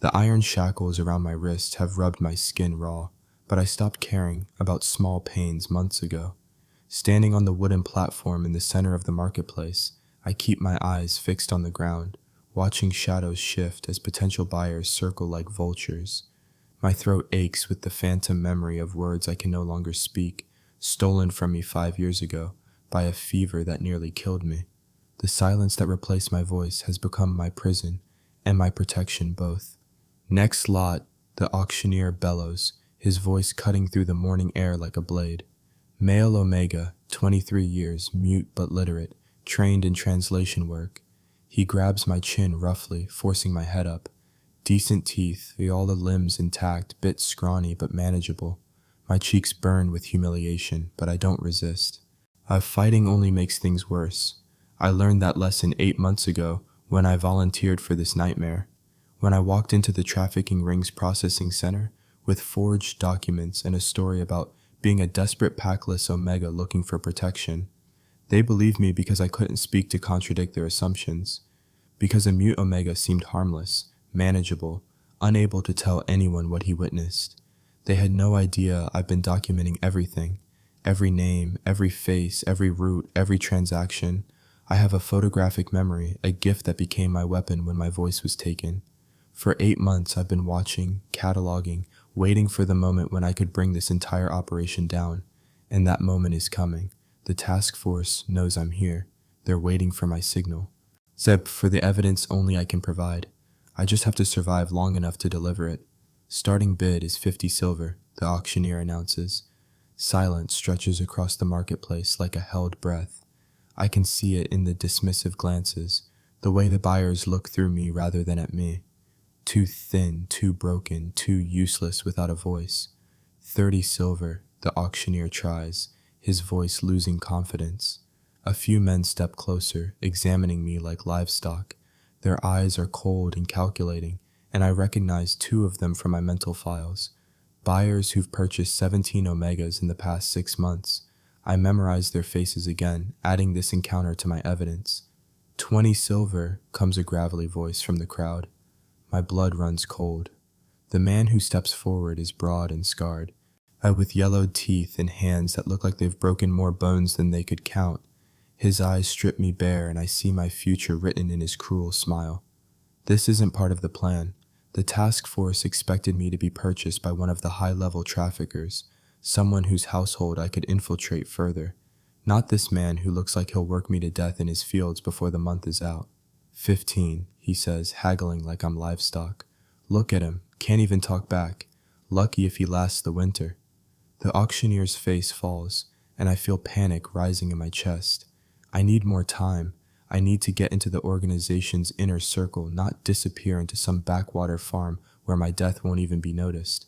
The iron shackles around my wrists have rubbed my skin raw, but I stopped caring about small pains months ago. Standing on the wooden platform in the center of the marketplace, I keep my eyes fixed on the ground, watching shadows shift as potential buyers circle like vultures. My throat aches with the phantom memory of words I can no longer speak, stolen from me 5 years ago by a fever that nearly killed me. The silence that replaced my voice has become my prison and my protection both. Next lot, the auctioneer bellows, his voice cutting through the morning air like a blade. Male Omega, 23 years, mute but literate, trained in translation work. He grabs my chin roughly, forcing my head up. Decent teeth, all the limbs intact, bit scrawny but manageable. My cheeks burn with humiliation, but I don't resist. Fighting only makes things worse. I learned that lesson 8 months ago when I volunteered for this nightmare. When I walked into the trafficking rings processing center with forged documents and a story about being a desperate packless Omega looking for protection. They believed me because I couldn't speak to contradict their assumptions. Because a mute Omega seemed harmless, manageable, unable to tell anyone what he witnessed. They had no idea I've been documenting everything. Every name, every face, every route, every transaction. I have a photographic memory, a gift that became my weapon when my voice was taken. For 8 months I've been watching, cataloging, waiting for the moment when I could bring this entire operation down. And that moment is coming. The task force knows I'm here. They're waiting for my signal. Zeb, for the evidence only I can provide. I just have to survive long enough to deliver it. Starting bid is 50 silver, the auctioneer announces. Silence stretches across the marketplace like a held breath. I can see it in the dismissive glances, the way the buyers look through me rather than at me. Too thin, too broken, too useless without a voice. 30 silver, the auctioneer tries, his voice losing confidence. A few men step closer, examining me like livestock. Their eyes are cold and calculating, and I recognize 2 of them from my mental files. Buyers who've purchased 17 Omegas in the past 6 months. I memorize their faces again, adding this encounter to my evidence. 20 silver, comes a gravelly voice from the crowd. My blood runs cold. The man who steps forward is broad and scarred, with yellowed teeth and hands that look like they've broken more bones than they could count. His eyes strip me bare and I see my future written in his cruel smile. This isn't part of the plan. The task force expected me to be purchased by one of the high-level traffickers, someone whose household I could infiltrate further. Not this man who looks like he'll work me to death in his fields before the month is out. 15, he says, haggling like I'm livestock. Look at him, can't even talk back. Lucky if he lasts the winter. The auctioneer's face falls, and I feel panic rising in my chest. I need more time. I need to get into the organization's inner circle, not disappear into some backwater farm where my death won't even be noticed.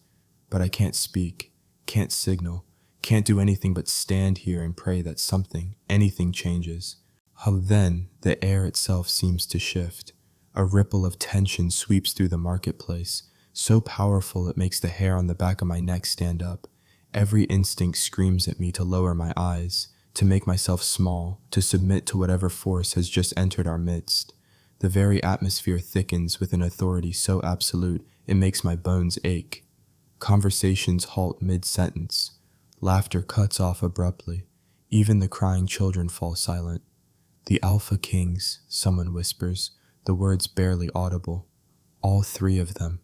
But I can't speak, can't signal, can't do anything but stand here and pray that something, anything changes. How then the air itself seems to shift. A ripple of tension sweeps through the marketplace, so powerful it makes the hair on the back of my neck stand up. Every instinct screams at me to lower my eyes, to make myself small, to submit to whatever force has just entered our midst. The very atmosphere thickens with an authority so absolute it makes my bones ache. Conversations halt mid-sentence. Laughter cuts off abruptly. Even the crying children fall silent. The Alpha Kings, someone whispers, the words barely audible. All 3 of them.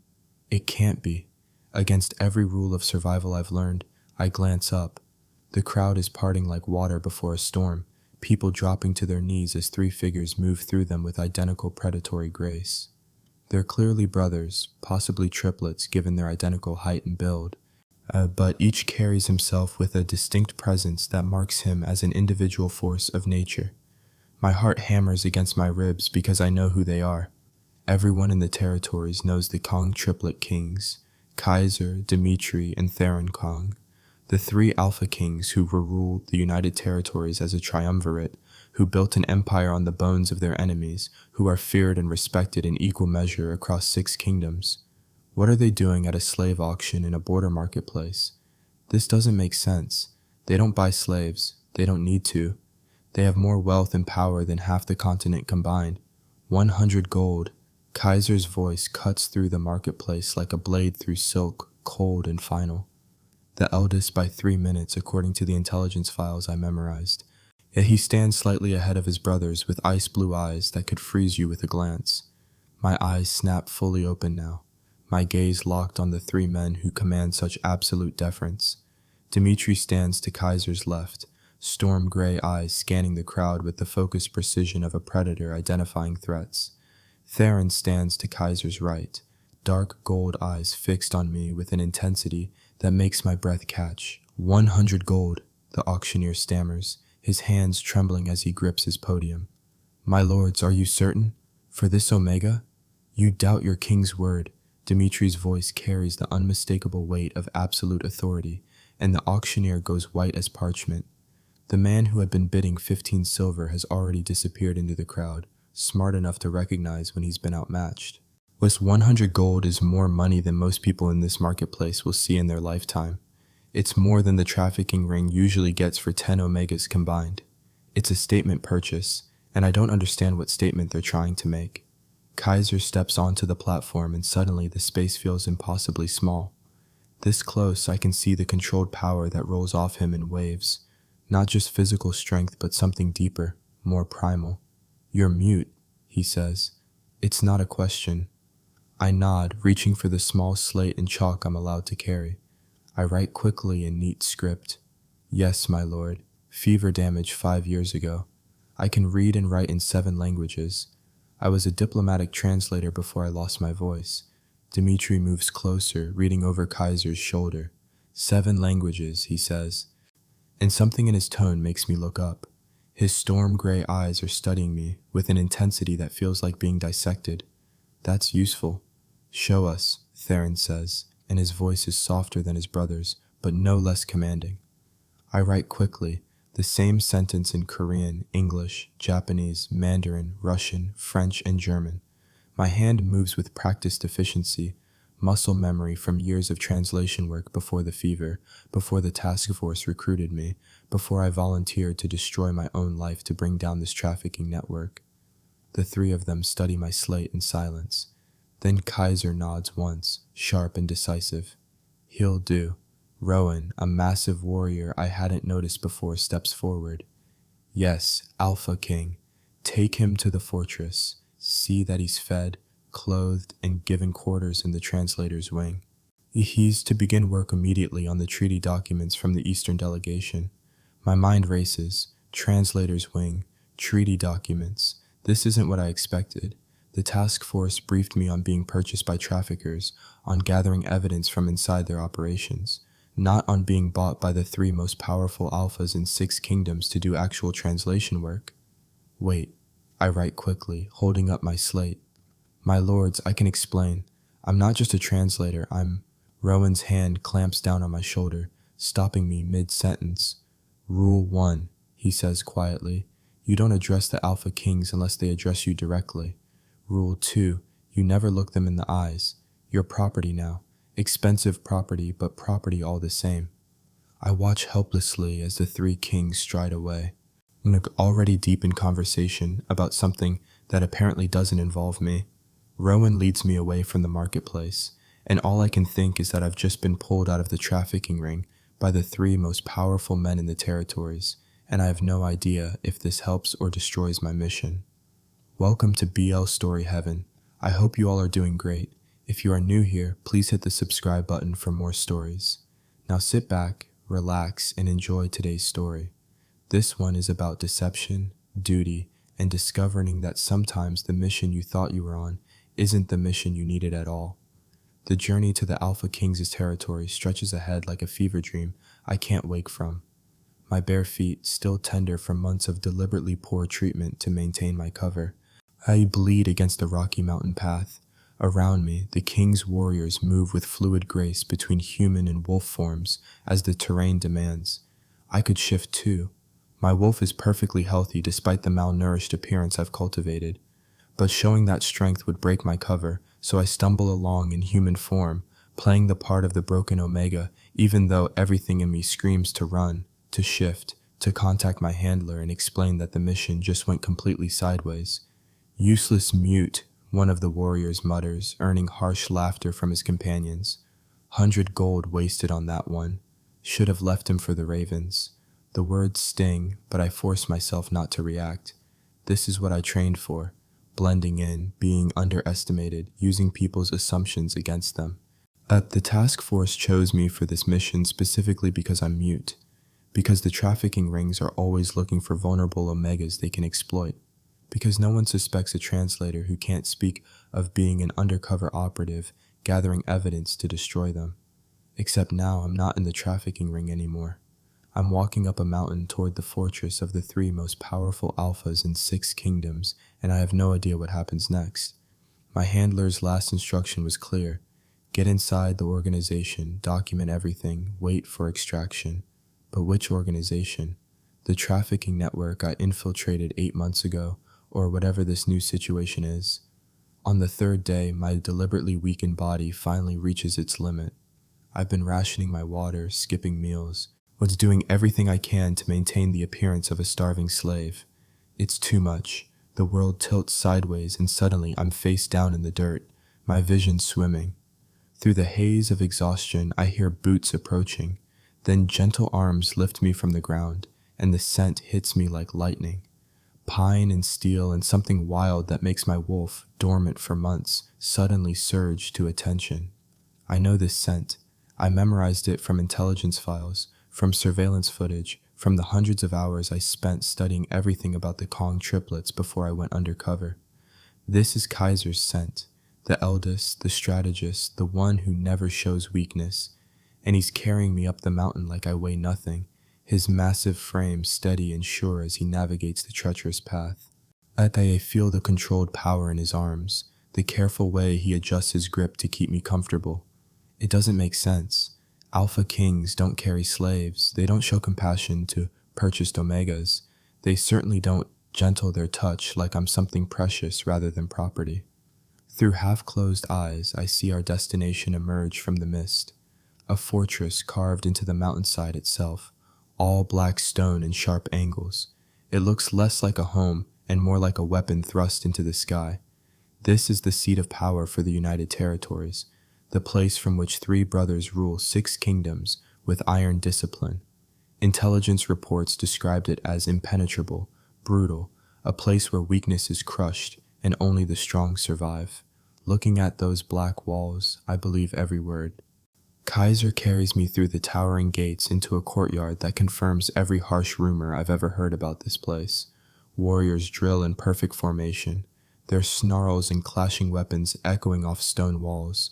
It can't be. Against every rule of survival I've learned, I glance up. The crowd is parting like water before a storm, people dropping to their knees as 3 figures move through them with identical predatory grace. They're clearly brothers, possibly triplets given their identical height and build, but each carries himself with a distinct presence that marks him as an individual force of nature. My heart hammers against my ribs because I know who they are. Everyone in the territories knows the Kong Triplet Kings, Kaiser, Dimitri, and Theron Kong. The 3 Alpha Kings who ruled the United Territories as a triumvirate, who built an empire on the bones of their enemies, who are feared and respected in equal measure across 6 kingdoms. What are they doing at a slave auction in a border marketplace? This doesn't make sense. They don't buy slaves. They don't need to. They have more wealth and power than half the continent combined. 100 gold. Kaiser's voice cuts through the marketplace like a blade through silk, cold and final. The eldest by 3 minutes according to the intelligence files I memorized. Yet he stands slightly ahead of his brothers with ice blue eyes that could freeze you with a glance. My eyes snap fully open now, my gaze locked on the 3 men who command such absolute deference. Dmitri stands to Kaiser's left, storm gray eyes scanning the crowd with the focused precision of a predator identifying threats. Theron stands to Kaiser's right, dark gold eyes fixed on me with an intensity that makes my breath catch. 100 gold, the auctioneer stammers, his hands trembling as he grips his podium. My lords, are you certain? For this Omega? You doubt your king's word. Dimitri's voice carries the unmistakable weight of absolute authority, and the auctioneer goes white as parchment. The man who had been bidding 15 silver has already disappeared into the crowd, smart enough to recognize when he's been outmatched. This 100 gold is more money than most people in this marketplace will see in their lifetime. It's more than the trafficking ring usually gets for 10 Omegas combined. It's a statement purchase, and I don't understand what statement they're trying to make. Kaiser steps onto the platform and suddenly the space feels impossibly small. This close, I can see the controlled power that rolls off him in waves. Not just physical strength, but something deeper, more primal. You're mute, he says. It's not a question. I nod, reaching for the small slate and chalk I'm allowed to carry. I write quickly in neat script. Yes, my lord. Fever damage 5 years ago. I can read and write in 7 languages. I was a diplomatic translator before I lost my voice. Dmitri moves closer, reading over Kaiser's shoulder. 7 languages, he says. And something in his tone makes me look up. His storm gray eyes are studying me with an intensity that feels like being dissected. That's useful. Show us, Theron says, and his voice is softer than his brother's, but no less commanding. I write quickly, the same sentence in Korean, English, Japanese, Mandarin, Russian, French, and German. My hand moves with practiced efficiency, muscle memory from years of translation work before the fever, before the task force recruited me, before I volunteered to destroy my own life to bring down this trafficking network. The 3 of them study my slate in silence. Then Kaiser nods once, sharp and decisive. He'll do. Rowan, a massive warrior I hadn't noticed before, steps forward. Yes, Alpha King. Take him to the fortress. See that he's fed, clothed, and given quarters in the translator's wing. He's to begin work immediately on the treaty documents from the Eastern delegation. My mind races. Translator's wing. Treaty documents. This isn't what I expected. The task force briefed me on being purchased by traffickers, on gathering evidence from inside their operations, not on being bought by the 3 most powerful alphas in 6 kingdoms to do actual translation work. Wait, I write quickly, holding up my slate. My lords, I can explain. I'm not just a translator, Rowan's hand clamps down on my shoulder, stopping me mid-sentence. Rule 1, he says quietly. You don't address the Alpha Kings unless they address you directly. Rule 2, you never look them in the eyes. You're property now. Expensive property, but property all the same. I watch helplessly as the 3 kings stride away. I'm already deep in conversation about something that apparently doesn't involve me. Rowan leads me away from the marketplace, and all I can think is that I've just been pulled out of the trafficking ring by the 3 most powerful men in the territories, and I have no idea if this helps or destroys my mission. Welcome to BL Story Heaven. I hope you all are doing great. If you are new here, please hit the subscribe button for more stories. Now sit back, relax, and enjoy today's story. This one is about deception, duty, and discovering that sometimes the mission you thought you were on isn't the mission you needed at all. The journey to the Alpha Kings' territory stretches ahead like a fever dream I can't wake from. My bare feet, still tender from months of deliberately poor treatment to maintain my cover, I bleed against the rocky mountain path. Around me, the king's warriors move with fluid grace between human and wolf forms as the terrain demands. I could shift too. My wolf is perfectly healthy despite the malnourished appearance I've cultivated. But showing that strength would break my cover, so I stumble along in human form, playing the part of the broken Omega, even though everything in me screams to run, to shift, to contact my handler and explain that the mission just went completely sideways. Useless mute, one of the warriors mutters, earning harsh laughter from his companions. 100 gold wasted on that one. Should have left him for the ravens. The words sting, but I force myself not to react. This is what I trained for. Blending in, being underestimated, using people's assumptions against them. The task force chose me for this mission specifically because I'm mute. Because the trafficking rings are always looking for vulnerable omegas they can exploit. Because no one suspects a translator who can't speak of being an undercover operative gathering evidence to destroy them. Except now I'm not in the trafficking ring anymore. I'm walking up a mountain toward the fortress of the 3 most powerful alphas in 6 kingdoms, and I have no idea what happens next. My handler's last instruction was clear. Get inside the organization, document everything, wait for extraction. But which organization? The trafficking network I infiltrated 8 months ago, or whatever this new situation is. On the 3rd day, my deliberately weakened body finally reaches its limit. I've been rationing my water, skipping meals, was doing everything I can to maintain the appearance of a starving slave. It's too much. The world tilts sideways and suddenly I'm face down in the dirt, my vision swimming. Through the haze of exhaustion, I hear boots approaching. Then gentle arms lift me from the ground, and the scent hits me like lightning. Pine and steel and something wild that makes my wolf, dormant for months, suddenly surge to attention. I know this scent. I memorized it from intelligence files, from surveillance footage, from the hundreds of hours I spent studying everything about the Kong triplets before I went undercover. This is Kaiser's scent, the eldest, the strategist, the one who never shows weakness. And he's carrying me up the mountain like I weigh nothing, his massive frame steady and sure as he navigates the treacherous path. I feel the controlled power in his arms, the careful way he adjusts his grip to keep me comfortable. It doesn't make sense. Alpha kings don't carry slaves, they don't show compassion to purchased omegas, they certainly don't gentle their touch like I'm something precious rather than property. Through half-closed eyes, I see our destination emerge from the mist. A fortress carved into the mountainside itself, all black stone and sharp angles. It looks less like a home and more like a weapon thrust into the sky. This is the seat of power for the United Territories, the place from which 3 brothers rule 6 kingdoms with iron discipline. Intelligence reports described it as impenetrable, brutal, a place where weakness is crushed and only the strong survive. Looking at those black walls, I believe every word. Kaiser carries me through the towering gates into a courtyard that confirms every harsh rumor I've ever heard about this place. Warriors drill in perfect formation, their snarls and clashing weapons echoing off stone walls.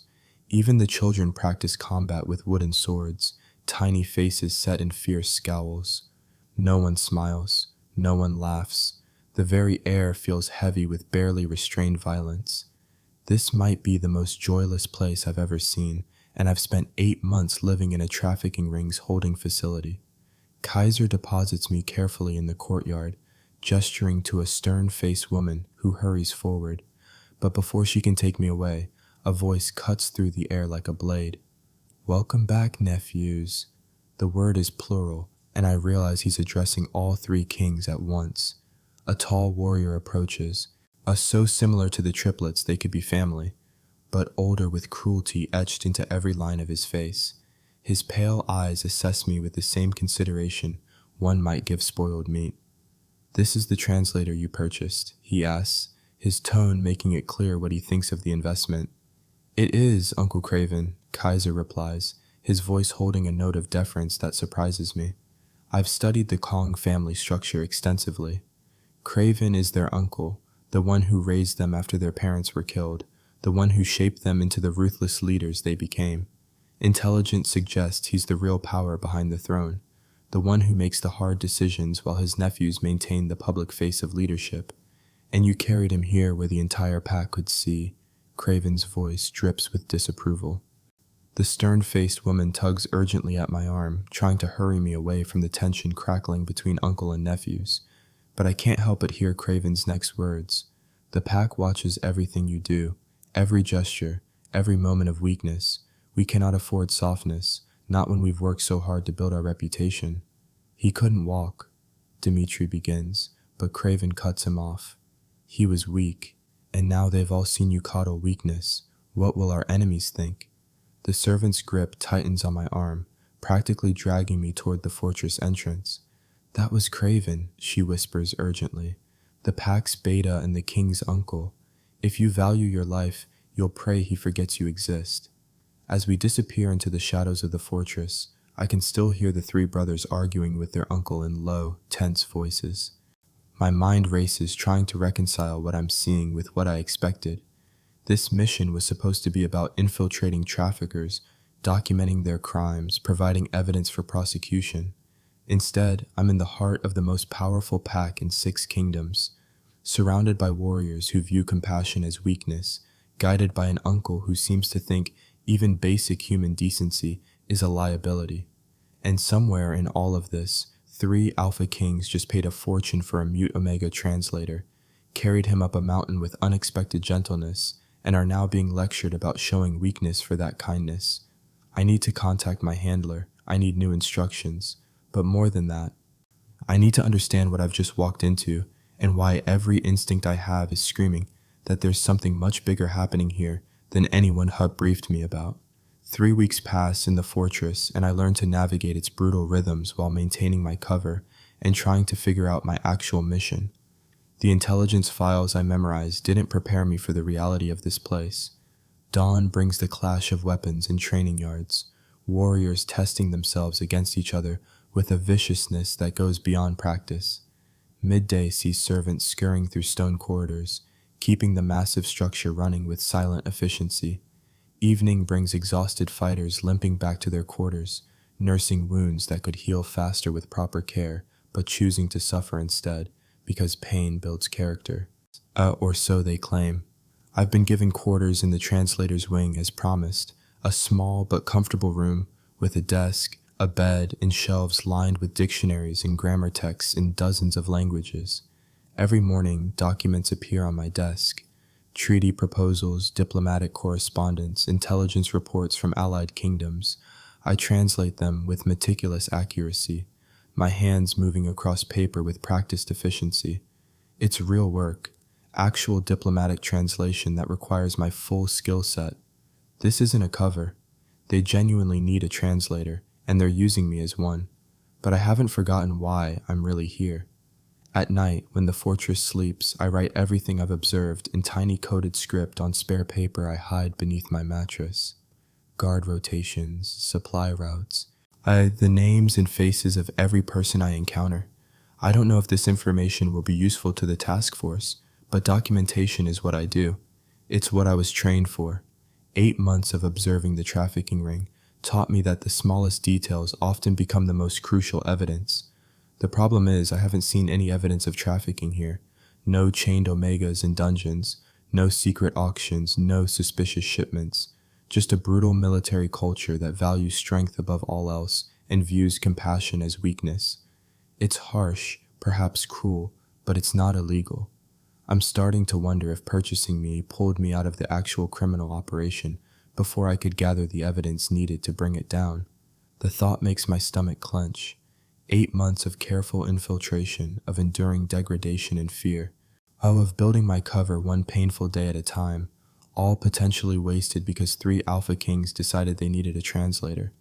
Even the children practice combat with wooden swords, tiny faces set in fierce scowls. No one smiles, no one laughs. The very air feels heavy with barely restrained violence. This might be the most joyless place I've ever seen, and I've spent 8 months living in a trafficking ring's holding facility. Kaiser deposits me carefully in the courtyard, gesturing to a stern-faced woman who hurries forward. But before she can take me away, a voice cuts through the air like a blade. "Welcome back, nephews." The word is plural, and I realize he's addressing all 3 kings at once. A tall warrior approaches, so similar to the triplets they could be family, but older with cruelty etched into every line of his face. His pale eyes assess me with the same consideration one might give spoiled meat. "This is the translator you purchased," he asks, his tone making it clear what he thinks of the investment. "It is, Uncle Craven," Kaiser replies, his voice holding a note of deference that surprises me. "I've studied the Kong family structure extensively. Craven is their uncle, the one who raised them after their parents were killed, the one who shaped them into the ruthless leaders they became. Intelligence suggests he's the real power behind the throne, the one who makes the hard decisions while his nephews maintain the public face of leadership. And you carried him here where the entire pack could see." Craven's voice drips with disapproval. The stern-faced woman tugs urgently at my arm, trying to hurry me away from the tension crackling between uncle and nephews. But I can't help but hear Craven's next words. "The pack watches everything you do, every gesture, every moment of weakness. We cannot afford softness, not when we've worked so hard to build our reputation." "He couldn't walk," Dimitri begins, but Craven cuts him off. "He was weak, And now they've all seen you coddle weakness. What will our enemies think? The servant's grip tightens on my arm, practically dragging me toward the fortress entrance. That was Craven, she whispers urgently. The pack's beta and the king's uncle. If you value your life, you'll pray he forgets you exist. As we disappear into the shadows of the fortress, I can still hear the three brothers arguing with their uncle in low, tense voices. My mind races trying to reconcile what I'm seeing with what I expected. This mission was supposed to be about infiltrating traffickers, documenting their crimes, providing evidence for prosecution. Instead, I'm in the heart of the most powerful pack in 6 kingdoms, surrounded by warriors who view compassion as weakness, guided by an uncle who seems to think even basic human decency is a liability. And somewhere in all of this, 3 Alpha Kings just paid a fortune for a mute Omega translator, carried him up a mountain with unexpected gentleness, and are now being lectured about showing weakness for that kindness. I need to contact my handler. I need new instructions. But more than that, I need to understand what I've just walked into and why every instinct I have is screaming that there's something much bigger happening here than anyone Hub briefed me about. 3 weeks pass in the fortress, and I learn to navigate its brutal rhythms while maintaining my cover and trying to figure out my actual mission. The intelligence files I memorized didn't prepare me for the reality of this place. Dawn brings the clash of weapons in training yards, warriors testing themselves against each other with a viciousness that goes beyond practice. Midday sees servants scurrying through stone corridors, keeping the massive structure running with silent efficiency. Evening brings exhausted fighters limping back to their quarters, nursing wounds that could heal faster with proper care, but choosing to suffer instead, because pain builds character. Or so they claim. I've been given quarters in the translator's wing as promised, a small but comfortable room with a desk, a bed, and shelves lined with dictionaries and grammar texts in dozens of languages. Every morning, documents appear on my desk. Treaty proposals, diplomatic correspondence, intelligence reports from allied kingdoms. I translate them with meticulous accuracy, my hands moving across paper with practiced efficiency. It's real work, actual diplomatic translation that requires my full skill set. This isn't a cover. They genuinely need a translator, and they're using me as one. But I haven't forgotten why I'm really here. At night, when the fortress sleeps, I write everything I've observed in tiny coded script on spare paper I hide beneath my mattress. Guard rotations, supply routes, the names and faces of every person I encounter. I don't know if this information will be useful to the task force, but documentation is what I do. It's what I was trained for. 8 months of observing the trafficking ring taught me that the smallest details often become the most crucial evidence. The problem is I haven't seen any evidence of trafficking here. No chained Omegas in dungeons, no secret auctions, no suspicious shipments. Just a brutal military culture that values strength above all else and views compassion as weakness. It's harsh, perhaps cruel, but it's not illegal. I'm starting to wonder if purchasing me pulled me out of the actual criminal operation before I could gather the evidence needed to bring it down. The thought makes my stomach clench. 8 months of careful infiltration, of enduring degradation and fear. Of building my cover one painful day at a time, all potentially wasted because 3 Alpha Kings decided they needed a translator.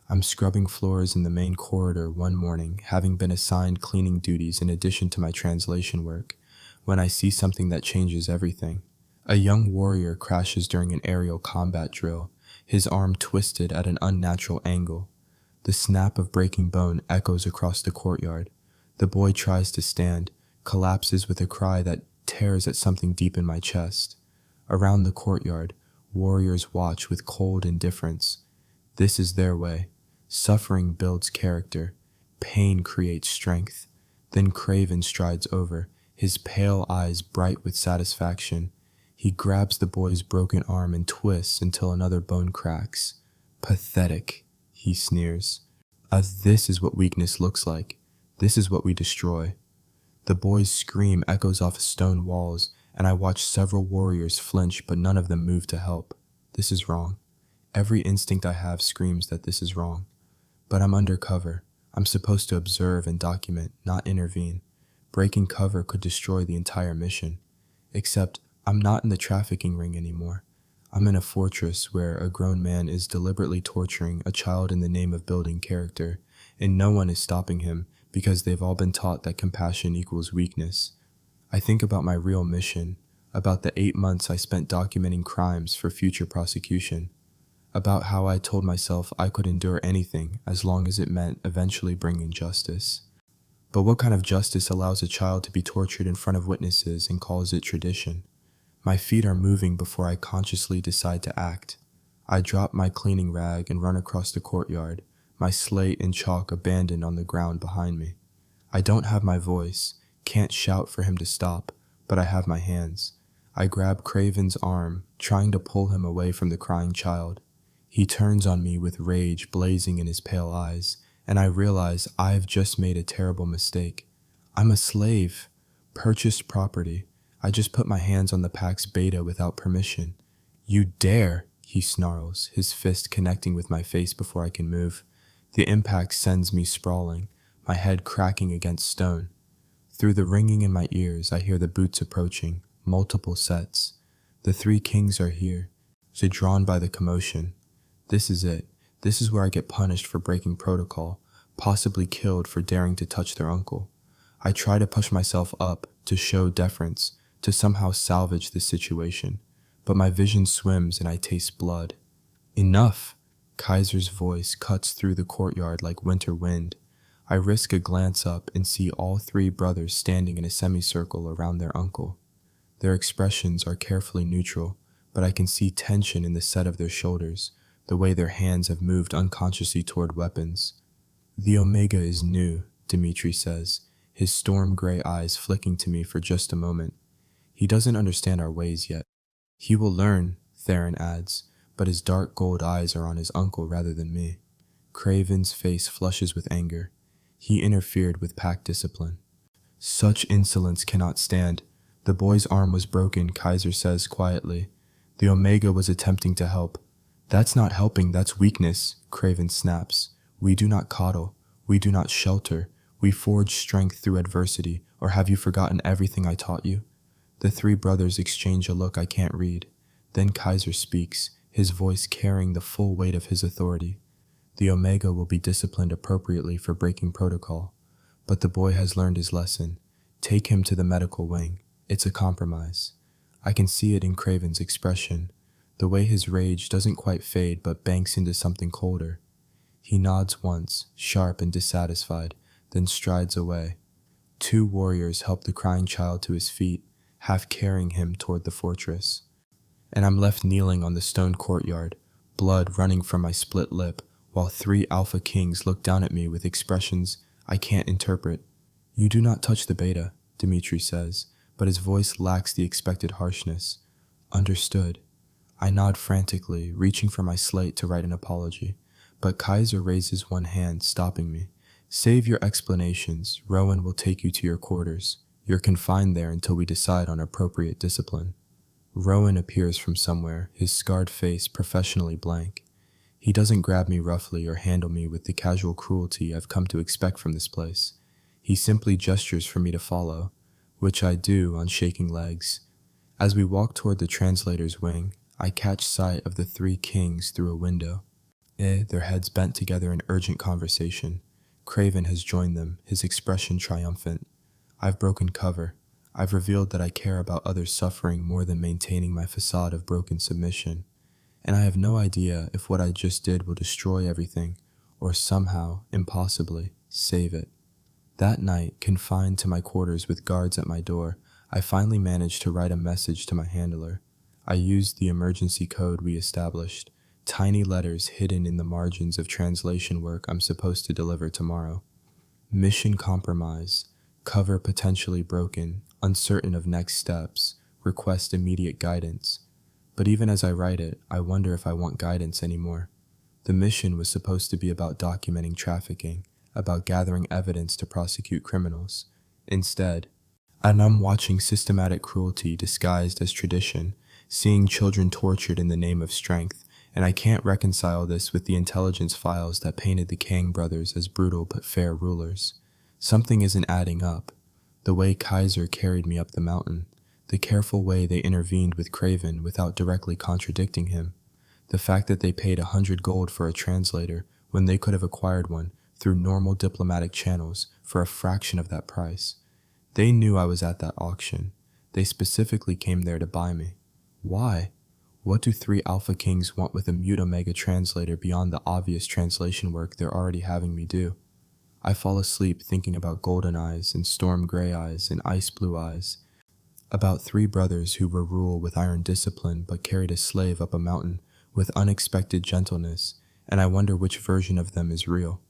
I'm scrubbing floors in the main corridor one morning, having been assigned cleaning duties in addition to my translation work, when I see something that changes everything. A young warrior crashes during an aerial combat drill, his arm twisted at an unnatural angle. The snap of breaking bone echoes across the courtyard. The boy tries to stand, collapses with a cry that tears at something deep in my chest. Around the courtyard, warriors watch with cold indifference. This is their way. Suffering builds character. Pain creates strength. Then Craven strides over, his pale eyes bright with satisfaction. He grabs the boy's broken arm and twists until another bone cracks. Pathetic, he sneers. This is what weakness looks like. This is what we destroy. The boy's scream echoes off stone walls, and I watch several warriors flinch, but none of them move to help. This is wrong. Every instinct I have screams that this is wrong. But I'm undercover. I'm supposed to observe and document, not intervene. Breaking cover could destroy the entire mission. Except, I'm not in the trafficking ring anymore. I'm in a fortress where a grown man is deliberately torturing a child in the name of building character, and no one is stopping him because they've all been taught that compassion equals weakness. I think about my real mission, about the 8 months I spent documenting crimes for future prosecution, about how I told myself I could endure anything as long as it meant eventually bringing justice. But what kind of justice allows a child to be tortured in front of witnesses and calls it tradition? My feet are moving before I consciously decide to act. I drop my cleaning rag and run across the courtyard, my slate and chalk abandoned on the ground behind me. I don't have my voice, can't shout for him to stop, but I have my hands. I grab Craven's arm, trying to pull him away from the crying child. He turns on me with rage blazing in his pale eyes, and I realize I've just made a terrible mistake. I'm a slave, purchased property. I just put my hands on the pack's beta without permission. You dare, he snarls, his fist connecting with my face before I can move. The impact sends me sprawling, my head cracking against stone. Through the ringing in my ears, I hear the boots approaching, multiple sets. The 3 kings are here, so drawn by the commotion. This is it. This is where I get punished for breaking protocol, possibly killed for daring to touch their uncle. I try to push myself up, to show deference, to somehow salvage this situation, but my vision swims and I taste blood. Enough! Kaiser's voice cuts through the courtyard like winter wind. I risk a glance up and see all 3 brothers standing in a semicircle around their uncle. Their expressions are carefully neutral, but I can see tension in the set of their shoulders, the way their hands have moved unconsciously toward weapons. The Omega is new, Dimitri says, his storm gray eyes flicking to me for just a moment. He doesn't understand our ways yet. He will learn, Theron adds, but his dark gold eyes are on his uncle rather than me. Craven's face flushes with anger. He interfered with pack discipline. Such insolence cannot stand. The boy's arm was broken, Kaiser says quietly. The Omega was attempting to help. That's not helping, that's weakness, Craven snaps. We do not coddle. We do not shelter. We forge strength through adversity, or have you forgotten everything I taught you? The 3 brothers exchange a look I can't read. Then Kaiser speaks, his voice carrying the full weight of his authority. The Omega will be disciplined appropriately for breaking protocol, but the boy has learned his lesson. Take him to the medical wing. It's a compromise. I can see it in Craven's expression, the way his rage doesn't quite fade but banks into something colder. He nods once, sharp and dissatisfied, then strides away. 2 warriors help the crying child to his feet, half carrying him toward the fortress. And I'm left kneeling on the stone courtyard, blood running from my split lip, while 3 alpha kings look down at me with expressions I can't interpret. You do not touch the beta, Dimitri says, but his voice lacks the expected harshness. Understood. I nod frantically, reaching for my slate to write an apology, but Kaiser raises one hand, stopping me. Save your explanations. Rowan will take you to your quarters. You're confined there until we decide on appropriate discipline. Rowan appears from somewhere, his scarred face professionally blank. He doesn't grab me roughly or handle me with the casual cruelty I've come to expect from this place. He simply gestures for me to follow, which I do on shaking legs. As we walk toward the translator's wing, I catch sight of the 3 kings through a window. Their heads bent together in urgent conversation. Craven has joined them, his expression triumphant. I've broken cover. I've revealed that I care about others' suffering more than maintaining my facade of broken submission. And I have no idea if what I just did will destroy everything, or somehow, impossibly, save it. That night, confined to my quarters with guards at my door, I finally managed to write a message to my handler. I used the emergency code we established, tiny letters hidden in the margins of translation work I'm supposed to deliver tomorrow. Mission compromise, cover potentially broken, uncertain of next steps, request immediate guidance. But even as I write it, I wonder if I want guidance anymore. The mission was supposed to be about documenting trafficking, about gathering evidence to prosecute criminals. Instead, I'm watching systematic cruelty disguised as tradition, seeing children tortured in the name of strength, and I can't reconcile this with the intelligence files that painted the Kang brothers as brutal but fair rulers. Something isn't adding up. The way Kaiser carried me up the mountain, The careful way they intervened with Craven without directly contradicting him. The fact that they paid 100 gold for a translator when they could have acquired one through normal diplomatic channels for a fraction of that price. They knew I was at that auction. They specifically came there to buy me. Why? What do 3 Alpha Kings want with a Mute Omega translator beyond the obvious translation work they're already having me do? I fall asleep thinking about golden eyes and storm gray eyes and ice blue eyes, about 3 brothers who were ruled with iron discipline but carried a slave up a mountain with unexpected gentleness, and I wonder which version of them is real.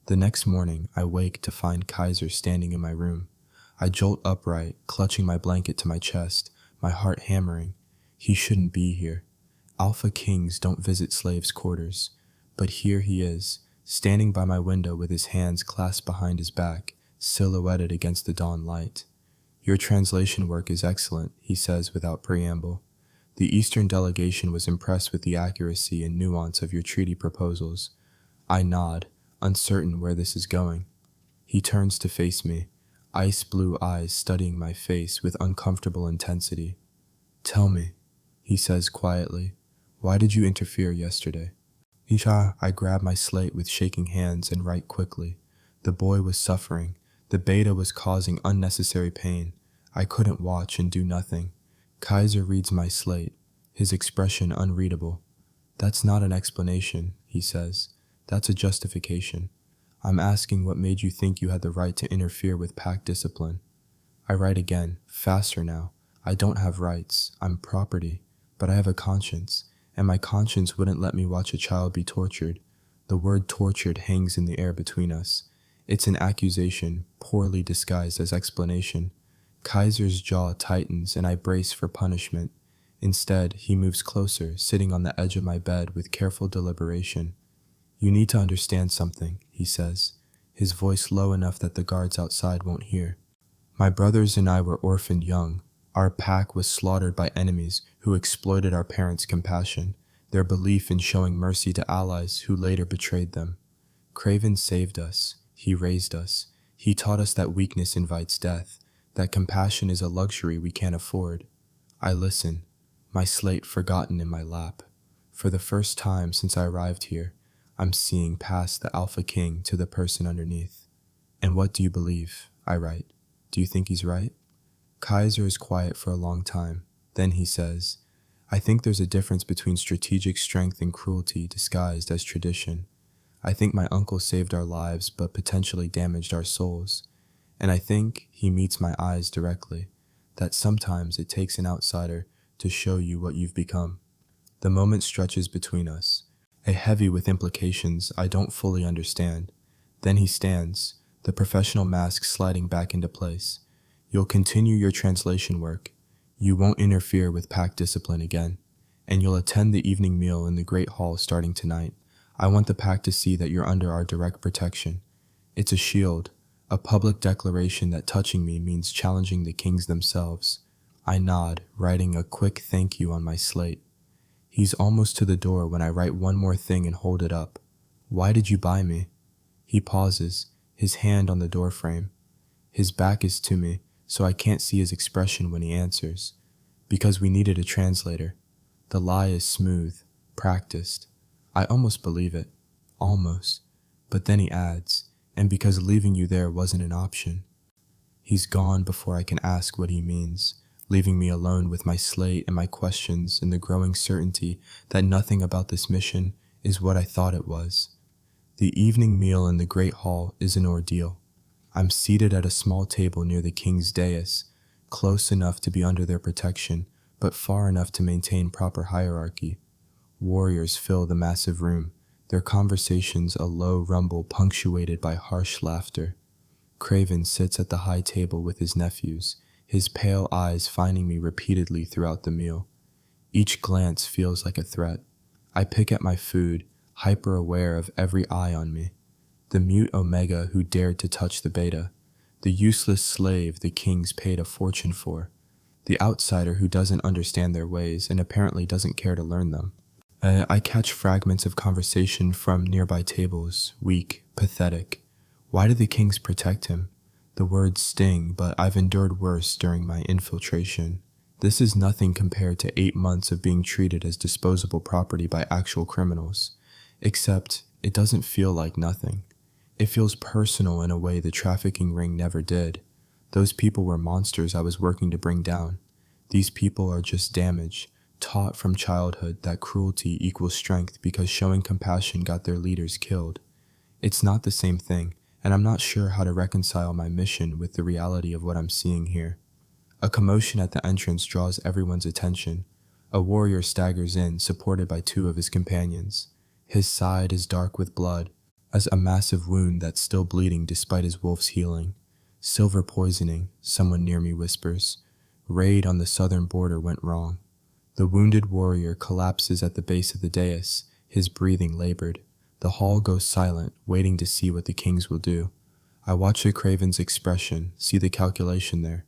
The next morning, I wake to find Kaiser standing in my room. I jolt upright, clutching my blanket to my chest, my heart hammering. He shouldn't be here. Alpha Kings don't visit slaves' quarters. But here he is, standing by my window with his hands clasped behind his back, silhouetted against the dawn light. Your translation work is excellent, he says without preamble. The Eastern delegation was impressed with the accuracy and nuance of your treaty proposals. I nod, uncertain where this is going. He turns to face me, ice blue eyes studying my face with uncomfortable intensity. Tell me, he says quietly, why did you interfere yesterday? Isha, I grab my slate with shaking hands and write quickly. The boy was suffering. The beta was causing unnecessary pain. I couldn't watch and do nothing. Kaiser reads my slate, his expression unreadable. That's not an explanation, he says. That's a justification. I'm asking what made you think you had the right to interfere with pack discipline. I write again, faster now. I don't have rights. I'm property. But I have a conscience, and my conscience wouldn't let me watch a child be tortured. The word tortured hangs in the air between us. It's an accusation, poorly disguised as explanation. Kaiser's jaw tightens and I brace for punishment. Instead, he moves closer, sitting on the edge of my bed with careful deliberation. You need to understand something, he says, his voice low enough that the guards outside won't hear. My brothers and I were orphaned young. Our pack was slaughtered by enemies who exploited our parents' compassion, their belief in showing mercy to allies who later betrayed them. Craven saved us. He raised us. He taught us that weakness invites death, that compassion is a luxury we can't afford. I listen, my slate forgotten in my lap. For the first time since I arrived here, I'm seeing past the Alpha King to the person underneath. And what do you believe? I write. Do you think he's right? Kaiser is quiet for a long time. Then he says, I think there's a difference between strategic strength and cruelty disguised as tradition. I think my uncle saved our lives but potentially damaged our souls. And I think he meets my eyes directly, that sometimes it takes an outsider to show you what you've become. The moment stretches between us, a heavy with implications I don't fully understand. Then he stands, the professional mask sliding back into place. You'll continue your translation work. You won't interfere with pack discipline again. And you'll attend the evening meal in the Great Hall starting tonight. I want the pack to see that you're under our direct protection. It's a shield, a public declaration that touching me means challenging the kings themselves. I nod, writing a quick thank you on my slate. He's almost to the door when I write one more thing and hold it up. Why did you buy me? He pauses, his hand on the doorframe. His back is to me, so I can't see his expression when he answers. Because we needed a translator. The lie is smooth, practiced. I almost believe it. Almost. But then he adds, and because leaving you there wasn't an option. He's gone before I can ask what he means, leaving me alone with my slate and my questions and the growing certainty that nothing about this mission is what I thought it was. The evening meal in the Great Hall is an ordeal. I'm seated at a small table near the king's dais, close enough to be under their protection, but far enough to maintain proper hierarchy. Warriors fill the massive room, their conversations a low rumble punctuated by harsh laughter. Craven sits at the high table with his nephews, his pale eyes finding me repeatedly throughout the meal. Each glance feels like a threat. I pick at my food, hyper-aware of every eye on me. The mute Omega who dared to touch the beta, the useless slave the kings paid a fortune for, the outsider who doesn't understand their ways and apparently doesn't care to learn them. I catch fragments of conversation from nearby tables, weak, pathetic. Why do the kings protect him? The words sting, but I've endured worse during my infiltration. This is nothing compared to 8 months of being treated as disposable property by actual criminals. Except, it doesn't feel like nothing. It feels personal in a way the trafficking ring never did. Those people were monsters I was working to bring down. These people are just damage, taught from childhood that cruelty equals strength because showing compassion got their leaders killed. It's not the same thing, and I'm not sure how to reconcile my mission with the reality of what I'm seeing here. A commotion at the entrance draws everyone's attention. A warrior staggers in, supported by 2 of his companions. His side is dark with blood, as a massive wound that's still bleeding despite his wolf's healing. Silver poisoning, someone near me whispers. Raid on the southern border went wrong. The wounded warrior collapses at the base of the dais, his breathing labored. The hall goes silent, waiting to see what the kings will do. I watch the Craven's expression, see the calculation there.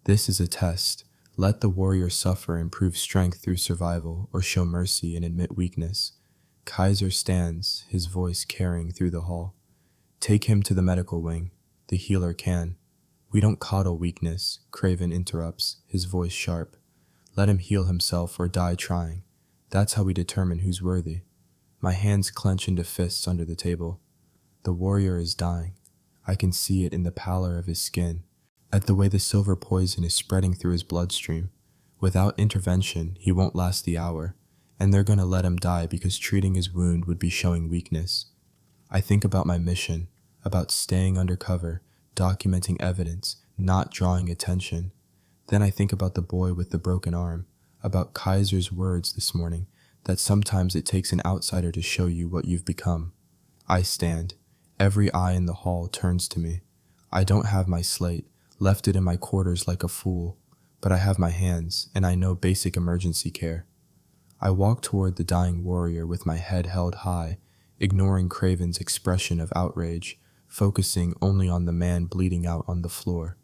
This is a test. Let the warrior suffer and prove strength through survival, or show mercy and admit weakness. Kaiser stands, his voice carrying through the hall. Take him to the medical wing. The healer can. We don't coddle weakness, Craven interrupts, his voice sharp. Let him heal himself or die trying. That's how we determine who's worthy. My hands clench into fists under the table. The warrior is dying. I can see it in the pallor of his skin, at the way the silver poison is spreading through his bloodstream. Without intervention, he won't last the hour, and they're gonna let him die because treating his wound would be showing weakness. I think about my mission, about staying undercover, documenting evidence, not drawing attention. Then I think about the boy with the broken arm, about Kaiser's words this morning, that sometimes it takes an outsider to show you what you've become. I stand. Every eye in the hall turns to me. I don't have my slate, left it in my quarters like a fool, but I have my hands, and I know basic emergency care. I walk toward the dying warrior with my head held high, ignoring Craven's expression of outrage, focusing only on the man bleeding out on the floor.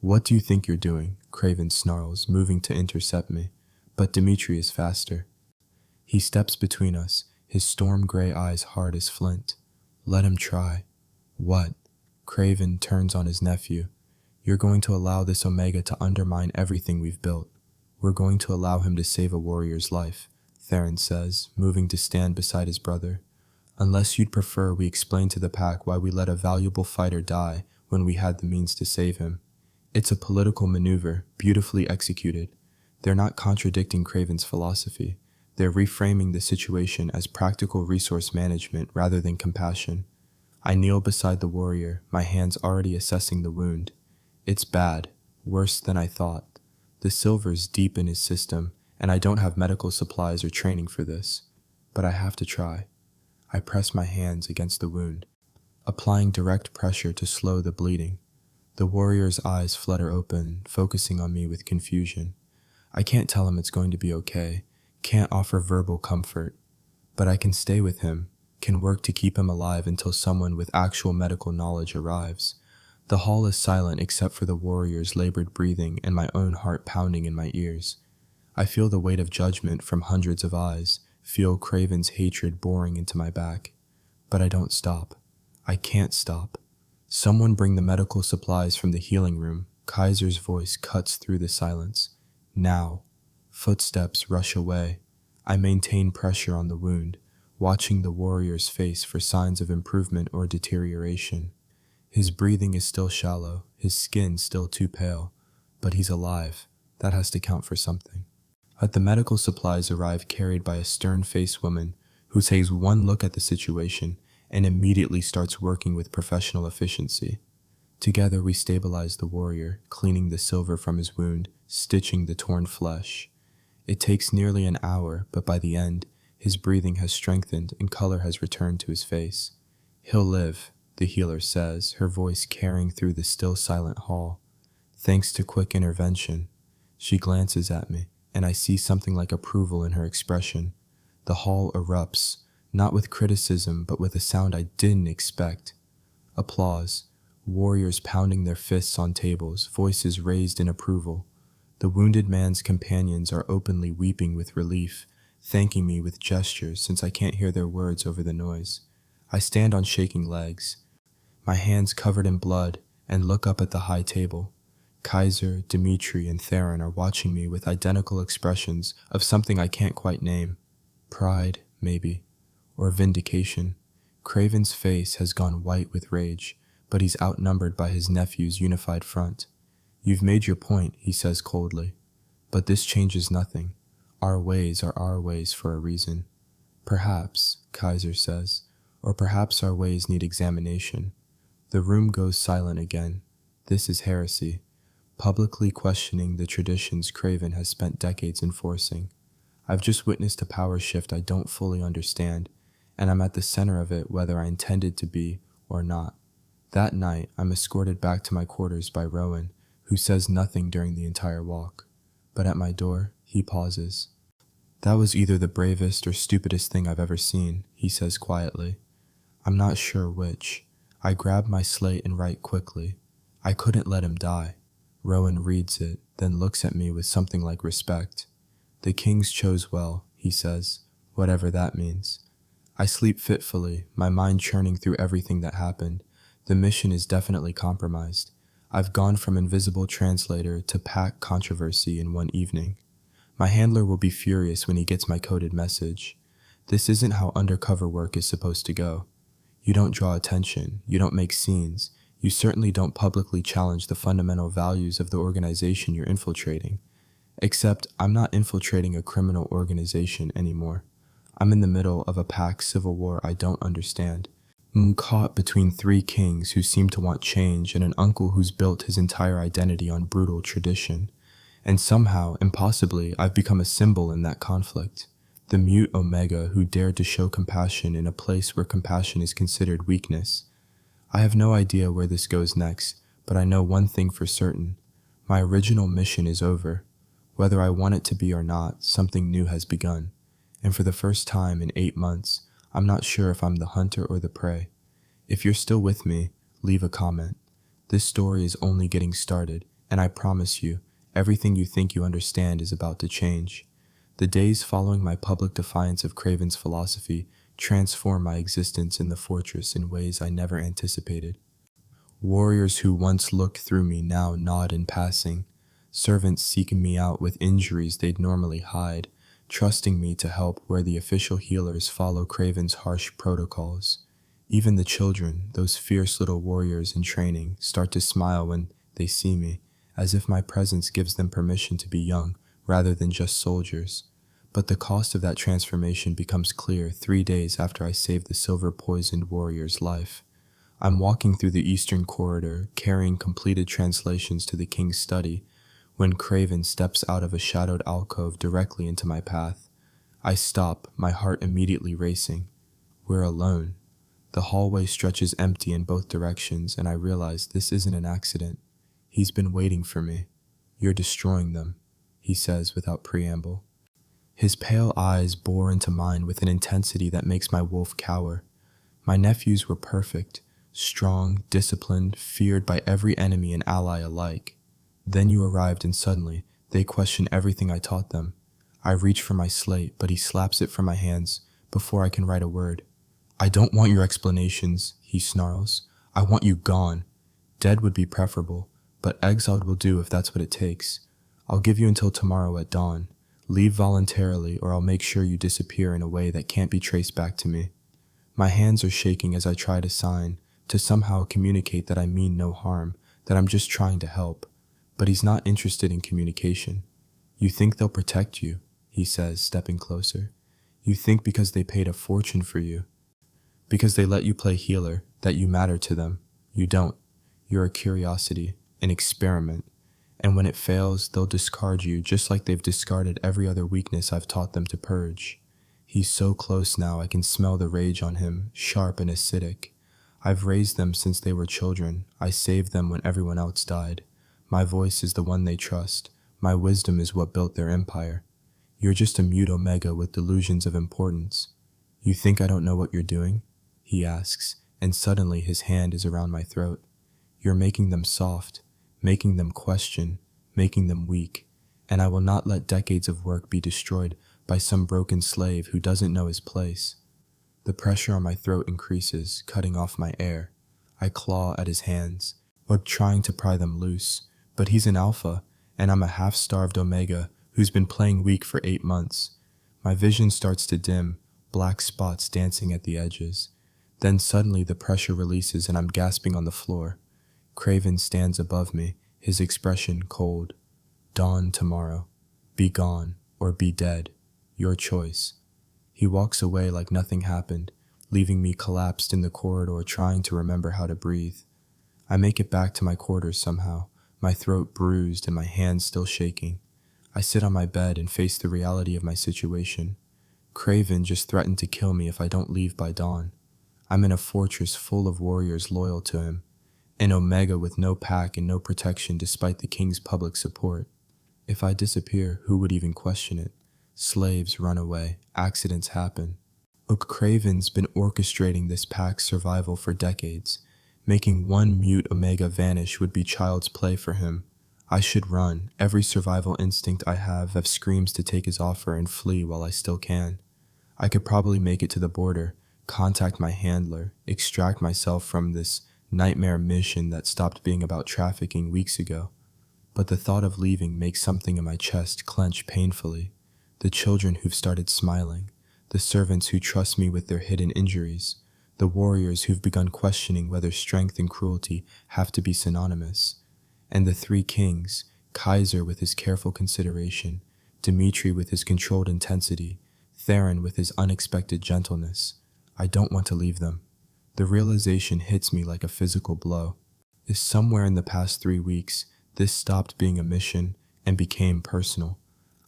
What do you think you're doing? Craven snarls, moving to intercept me, but Dimitri is faster. He steps between us, his storm-gray eyes hard as flint. Let him try. What? Craven turns on his nephew. You're going to allow this Omega to undermine everything we've built. We're going to allow him to save a warrior's life, Theron says, moving to stand beside his brother. Unless you'd prefer we explain to the pack why we let a valuable fighter die when we had the means to save him. It's a political maneuver, beautifully executed. They're not contradicting Craven's philosophy. They're reframing the situation as practical resource management rather than compassion. I kneel beside the warrior, my hands already assessing the wound. It's bad, worse than I thought. The silver's deep in his system, and I don't have medical supplies or training for this. But I have to try. I press my hands against the wound, applying direct pressure to slow the bleeding. The warrior's eyes flutter open, focusing on me with confusion. I can't tell him it's going to be okay, can't offer verbal comfort, but I can stay with him, can work to keep him alive until someone with actual medical knowledge arrives. The hall is silent except for the warrior's labored breathing and my own heart pounding in my ears. I feel the weight of judgment from hundreds of eyes, feel Craven's hatred boring into my back. But I don't stop. I can't stop. Someone bring the medical supplies from the healing room. Kaiser's voice cuts through the silence. Now. Footsteps rush away. I maintain pressure on the wound, watching the warrior's face for signs of improvement or deterioration. His breathing is still shallow, his skin still too pale, but he's alive. That has to count for something. But the medical supplies arrive carried by a stern-faced woman who takes one look at the situation and immediately starts working with professional efficiency. Together we stabilize the warrior, cleaning the silver from his wound, stitching the torn flesh. It takes nearly an hour, but by the end, his breathing has strengthened and color has returned to his face. He'll live, the healer says, her voice carrying through the still silent hall. Thanks to quick intervention. She glances at me, and I see something like approval in her expression. The hall erupts, not with criticism, but with a sound I didn't expect. Applause. Warriors pounding their fists on tables, voices raised in approval. The wounded man's companions are openly weeping with relief, thanking me with gestures since I can't hear their words over the noise. I stand on shaking legs, my hands covered in blood, and look up at the high table. Kaiser, Dimitri, and Theron are watching me with identical expressions of something I can't quite name. Pride, maybe, or vindication. Craven's face has gone white with rage, but he's outnumbered by his nephew's unified front. "You've made your point," he says coldly. "But this changes nothing. Our ways are our ways for a reason." "Perhaps," Kaiser says, "or perhaps our ways need examination." The room goes silent again. This is heresy, publicly questioning the traditions Craven has spent decades enforcing. I've just witnessed a power shift I don't fully understand, and I'm at the center of it whether I intended to be or not. That night, I'm escorted back to my quarters by Rowan, who says nothing during the entire walk. But at my door, he pauses. "That was either the bravest or stupidest thing I've ever seen," he says quietly. I'm not sure which. I grab my slate and write quickly. "I couldn't let him die." Rowan reads it, then looks at me with something like respect. "The kings chose well," he says, whatever that means. I sleep fitfully, my mind churning through everything that happened. The mission is definitely compromised. I've gone from invisible translator to pack controversy in one evening. My handler will be furious when he gets my coded message. This isn't how undercover work is supposed to go. You don't draw attention, you don't make scenes, you certainly don't publicly challenge the fundamental values of the organization you're infiltrating. Except I'm not infiltrating a criminal organization anymore. I'm in the middle of a pack civil war I don't understand. I'm caught between three kings who seem to want change and an uncle who's built his entire identity on brutal tradition. And somehow, impossibly, I've become a symbol in that conflict. The mute Omega who dared to show compassion in a place where compassion is considered weakness. I have no idea where this goes next, but I know one thing for certain. My original mission is over. Whether I want it to be or not, something new has begun. And for the first time in 8 months, I'm not sure if I'm the hunter or the prey. If you're still with me, leave a comment. This story is only getting started, and I promise you, everything you think you understand is about to change. The days following my public defiance of Craven's philosophy transform my existence in the fortress in ways I never anticipated. Warriors who once looked through me now nod in passing. Servants seeking me out with injuries they'd normally hide, trusting me to help where the official healers follow Craven's harsh protocols. Even the children, those fierce little warriors in training, start to smile when they see me, as if my presence gives them permission to be young rather than just soldiers. But the cost of that transformation becomes clear 3 days after I save the silver-poisoned warrior's life. I'm walking through the eastern corridor, carrying completed translations to the king's study, when Craven steps out of a shadowed alcove directly into my path. I stop, my heart immediately racing. We're alone. The hallway stretches empty in both directions, and I realize this isn't an accident. He's been waiting for me. "You're destroying them," he says without preamble. His pale eyes bore into mine with an intensity that makes my wolf cower. My nephews were perfect, strong, disciplined, feared by every enemy and ally alike. Then you arrived and suddenly, they question everything I taught them. I reach for my slate, but he slaps it from my hands before I can write a word. "I don't want your explanations," he snarls. "I want you gone. Dead would be preferable, but exiled will do if that's what it takes. I'll give you until tomorrow at dawn. Leave voluntarily or I'll make sure you disappear in a way that can't be traced back to me." My hands are shaking as I try to sign, to somehow communicate that I mean no harm, that I'm just trying to help. But he's not interested in communication. "You think they'll protect you," he says, stepping closer. "You think because they paid a fortune for you, because they let you play healer, that you matter to them. You don't. You're a curiosity, an experiment. And when it fails, they'll discard you just like they've discarded every other weakness I've taught them to purge." He's so close now I can smell the rage on him, sharp and acidic. I've raised them since they were children. I saved them when everyone else died. My voice is the one they trust. My wisdom is what built their empire. You're just a mute Omega with delusions of importance. "You think I don't know what you're doing?" he asks, and suddenly his hand is around my throat. "You're making them soft, making them question, making them weak, and I will not let decades of work be destroyed by some broken slave who doesn't know his place." The pressure on my throat increases, cutting off my air. I claw at his hands, but trying to pry them loose, But he's an alpha, and I'm a half-starved omega who's been playing weak for 8 months. My vision starts to dim, black spots dancing at the edges. Then suddenly the pressure releases and I'm gasping on the floor. Craven stands above me, his expression cold. Dawn tomorrow. Be gone, or be dead. Your choice. He walks away like nothing happened, leaving me collapsed in the corridor trying to remember how to breathe. I make it back to my quarters somehow, my throat bruised and my hands still shaking. I sit on my bed and face the reality of my situation. Craven just threatened to kill me if I don't leave by dawn. I'm in a fortress full of warriors loyal to him, an omega with no pack and no protection despite the king's public support. If I disappear, who would even question it? Slaves run away, accidents happen. Craven's been orchestrating this pack's survival for decades. Making one mute omega vanish would be child's play for him. I should run. Every survival instinct I have screams to take his offer and flee while I still can. I could probably make it to the border, contact my handler, extract myself from this nightmare mission that stopped being about trafficking weeks ago. But the thought of leaving makes something in my chest clench painfully. The children who've started smiling, the servants who trust me with their hidden injuries, the warriors who've begun questioning whether strength and cruelty have to be synonymous, and the 3 kings, Kaiser with his careful consideration, Dmitri with his controlled intensity, Theron with his unexpected gentleness. I don't want to leave them. The realization hits me like a physical blow. Is somewhere in the past 3 weeks, this stopped being a mission and became personal.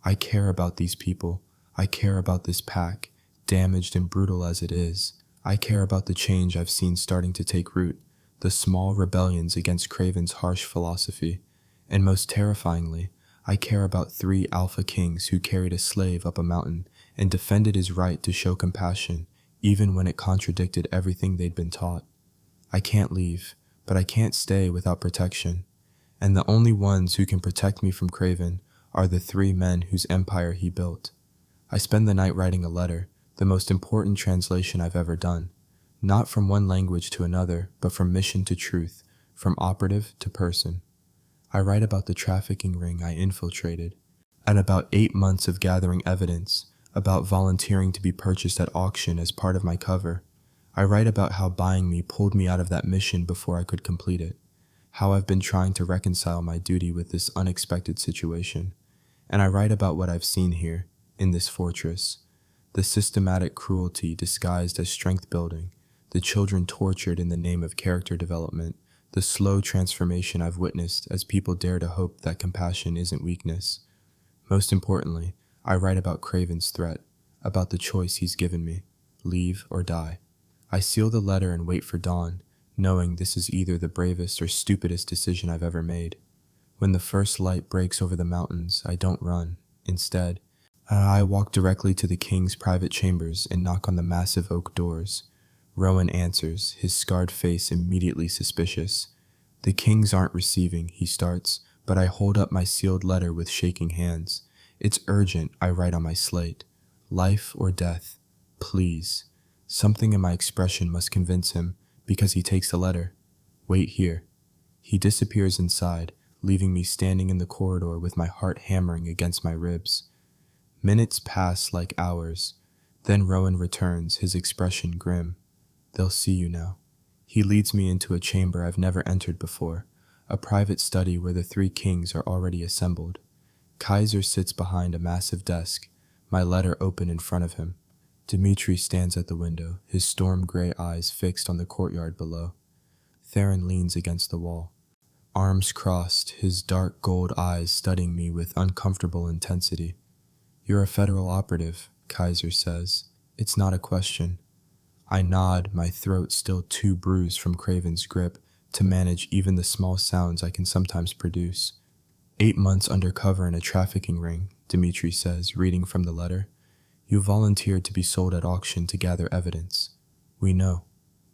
I care about these people. I care about this pack, damaged and brutal as it is. I care about the change I've seen starting to take root, the small rebellions against Craven's harsh philosophy, and most terrifyingly, I care about 3 alpha kings who carried a slave up a mountain and defended his right to show compassion, even when it contradicted everything they'd been taught. I can't leave, but I can't stay without protection, and the only ones who can protect me from Craven are the 3 men whose empire he built. I spend the night writing a letter, the most important translation I've ever done. Not from one language to another, but from mission to truth, from operative to person. I write about the trafficking ring I infiltrated, and about 8 months of gathering evidence, about volunteering to be purchased at auction as part of my cover. I write about how buying me pulled me out of that mission before I could complete it, how I've been trying to reconcile my duty with this unexpected situation, and I write about what I've seen here, in this fortress, the systematic cruelty disguised as strength building, the children tortured in the name of character development, the slow transformation I've witnessed as people dare to hope that compassion isn't weakness. Most importantly, I write about Craven's threat, about the choice he's given me, leave or die. I seal the letter and wait for dawn, knowing this is either the bravest or stupidest decision I've ever made. When the first light breaks over the mountains, I don't run. Instead, I walk directly to the king's private chambers and knock on the massive oak doors. Rowan answers, his scarred face immediately suspicious. The kings aren't receiving, he starts, but I hold up my sealed letter with shaking hands. It's urgent, I write on my slate. Life or death, please. Something in my expression must convince him, because he takes the letter. Wait here. He disappears inside, leaving me standing in the corridor with my heart hammering against my ribs. Minutes pass like hours. Then Rowan returns, his expression grim. They'll see you now. He leads me into a chamber I've never entered before, a private study where the 3 kings are already assembled. Kaiser sits behind a massive desk, my letter open in front of him. Dmitri stands at the window, his storm-gray eyes fixed on the courtyard below. Theron leans against the wall, arms crossed, his dark gold eyes studying me with uncomfortable intensity. You're a federal operative, Kaiser says. It's not a question. I nod, my throat still too bruised from Craven's grip to manage even the small sounds I can sometimes produce. 8 months undercover in a trafficking ring, Dmitri says, reading from the letter. You volunteered to be sold at auction to gather evidence. We know,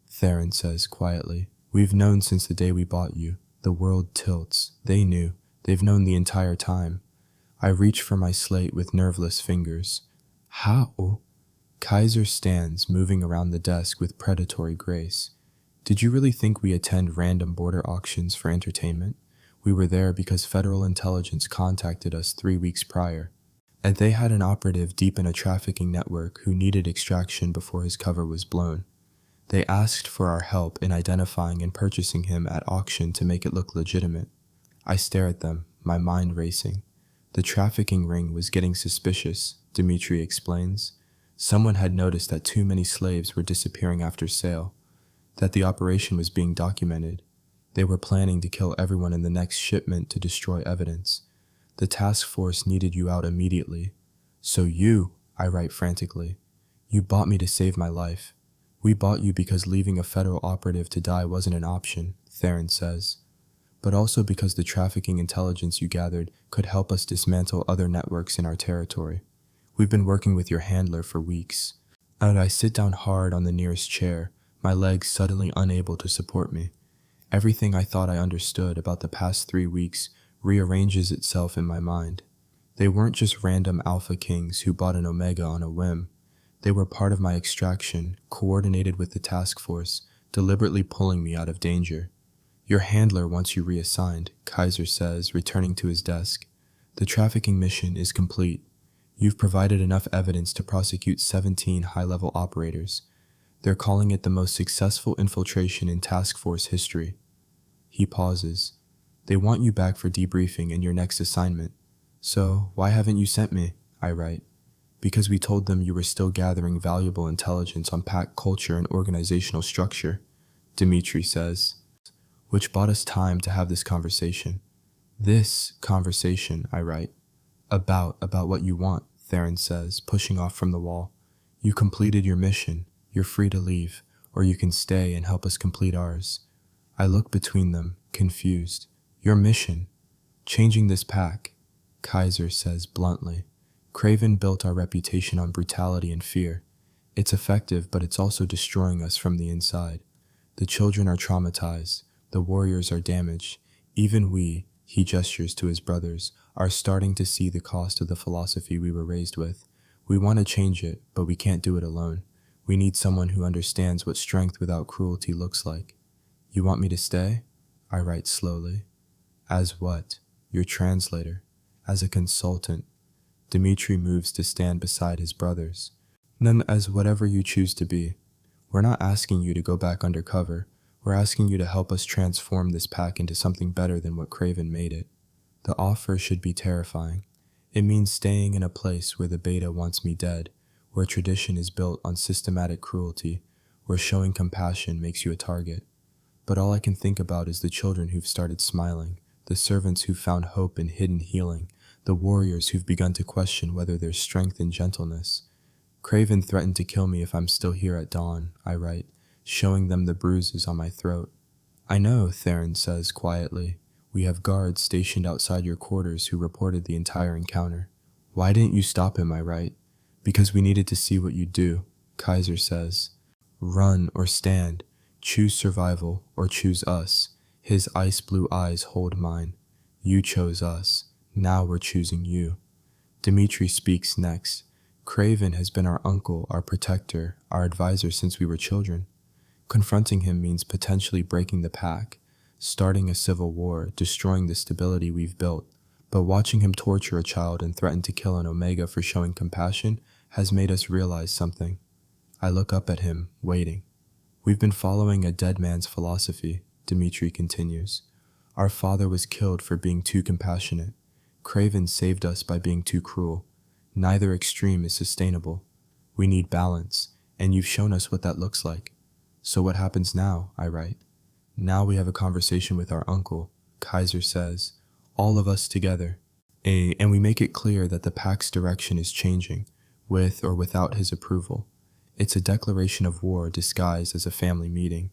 Theron says quietly. We've known since the day we bought you. The world tilts. They knew. They've known the entire time. I reach for my slate with nerveless fingers. How? Kaiser stands, moving around the desk with predatory grace. Did you really think we attend random border auctions for entertainment? We were there because federal intelligence contacted us 3 weeks prior, and they had an operative deep in a trafficking network who needed extraction before his cover was blown. They asked for our help in identifying and purchasing him at auction to make it look legitimate. I stare at them, my mind racing. The trafficking ring was getting suspicious, Dimitri explains. Someone had noticed that too many slaves were disappearing after sale, that the operation was being documented. They were planning to kill everyone in the next shipment to destroy evidence. The task force needed you out immediately. So you, I write frantically, you bought me to save my life. We bought you because leaving a federal operative to die wasn't an option, Theron says, but also because the trafficking intelligence you gathered could help us dismantle other networks in our territory. We've been working with your handler for weeks. And I sit down hard on the nearest chair, my legs suddenly unable to support me. Everything I thought I understood about the past 3 weeks rearranges itself in my mind. They weren't just random alpha kings who bought an Omega on a whim. They were part of my extraction, coordinated with the task force, deliberately pulling me out of danger. Your handler wants you reassigned, Kaiser says, returning to his desk. The trafficking mission is complete. You've provided enough evidence to prosecute 17 high-level operators. They're calling it the most successful infiltration in task force history. He pauses. They want you back for debriefing in your next assignment. So, why haven't you sent me? I write. Because we told them you were still gathering valuable intelligence on pack culture and organizational structure, Dimitri says, which bought us time to have this conversation. This conversation, I write. About what you want, Theron says, pushing off from the wall. You completed your mission. You're free to leave, or you can stay and help us complete ours. I look between them, confused. Your mission? Changing this pack, Kaiser says bluntly. Craven built our reputation on brutality and fear. It's effective, but it's also destroying us from the inside. The children are traumatized. The warriors are damaged. Even we, he gestures to his brothers, are starting to see the cost of the philosophy we were raised with. We want to change it, but we can't do it alone. We need someone who understands what strength without cruelty looks like. You want me to stay? I write slowly. As what? Your translator. As a consultant. Dimitri moves to stand beside his brothers. Then as whatever you choose to be. We're not asking you to go back undercover. We're asking you to help us transform this pack into something better than what Craven made it. The offer should be terrifying. It means staying in a place where the beta wants me dead, where tradition is built on systematic cruelty, where showing compassion makes you a target. But all I can think about is the children who've started smiling, the servants who've found hope in hidden healing, the warriors who've begun to question whether there's strength in gentleness. Craven threatened to kill me if I'm still here at dawn, I write, showing them the bruises on my throat. I know, Theron says quietly. We have guards stationed outside your quarters who reported the entire encounter. Why didn't you stop him, I write? Because we needed to see what you'd do, Kaiser says. Run or stand. Choose survival or choose us. His ice blue eyes hold mine. You chose us. Now we're choosing you. Dimitri speaks next. Craven has been our uncle, our protector, our advisor since we were children. Confronting him means potentially breaking the pack, starting a civil war, destroying the stability we've built. But watching him torture a child and threaten to kill an Omega for showing compassion has made us realize something. I look up at him, waiting. We've been following a dead man's philosophy, Dimitri continues. Our father was killed for being too compassionate. Craven saved us by being too cruel. Neither extreme is sustainable. We need balance, and you've shown us what that looks like. So what happens now, I write. Now we have a conversation with our uncle, Kaiser says, all of us together. And we make it clear that the pack's direction is changing, with or without his approval. It's a declaration of war disguised as a family meeting.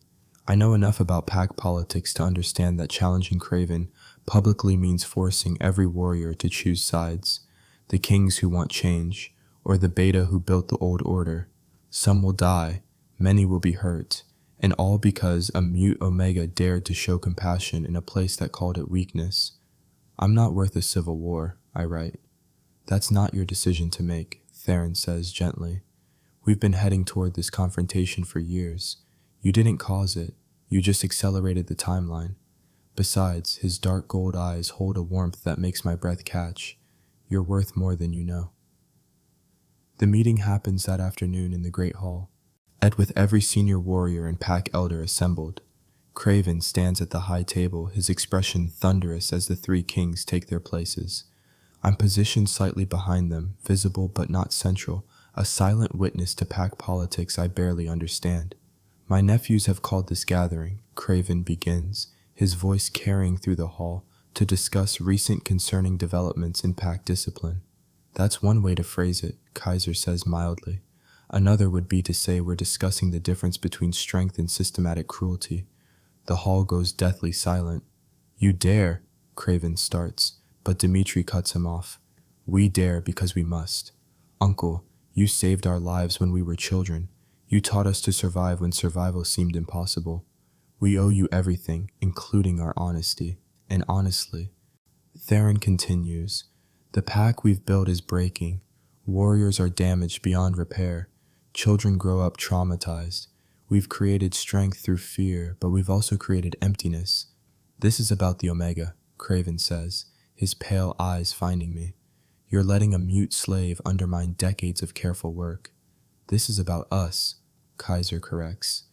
I know enough about pack politics to understand that challenging Craven publicly means forcing every warrior to choose sides. The kings who want change, or the beta who built the old order. Some will die, many will be hurt, and all because a mute Omega dared to show compassion in a place that called it weakness. I'm not worth a civil war, I write. That's not your decision to make, Theron says gently. We've been heading toward this confrontation for years. You didn't cause it, you just accelerated the timeline. Besides, his dark gold eyes hold a warmth that makes my breath catch. You're worth more than you know. The meeting happens that afternoon in the Great Hall, with every senior warrior and pack elder assembled. Craven stands at the high table, his expression thunderous as the three kings take their places. I'm positioned slightly behind them, visible but not central, a silent witness to pack politics I barely understand. My nephews have called this gathering, Craven begins, his voice carrying through the hall, to discuss recent concerning developments in pack discipline. That's one way to phrase it, Kaiser says mildly. Another would be to say we're discussing the difference between strength and systematic cruelty. The hall goes deathly silent. You dare, Craven starts, but Dmitri cuts him off. We dare because we must. Uncle, you saved our lives when we were children. You taught us to survive when survival seemed impossible. We owe you everything, including our honesty. And honestly, Theron continues, the pack we've built is breaking. Warriors are damaged beyond repair. Children grow up traumatized. We've created strength through fear, but we've also created emptiness. This is about the Omega, Craven says, his pale eyes finding me. You're letting a mute slave undermine decades of careful work. This is about us, Kaiser corrects.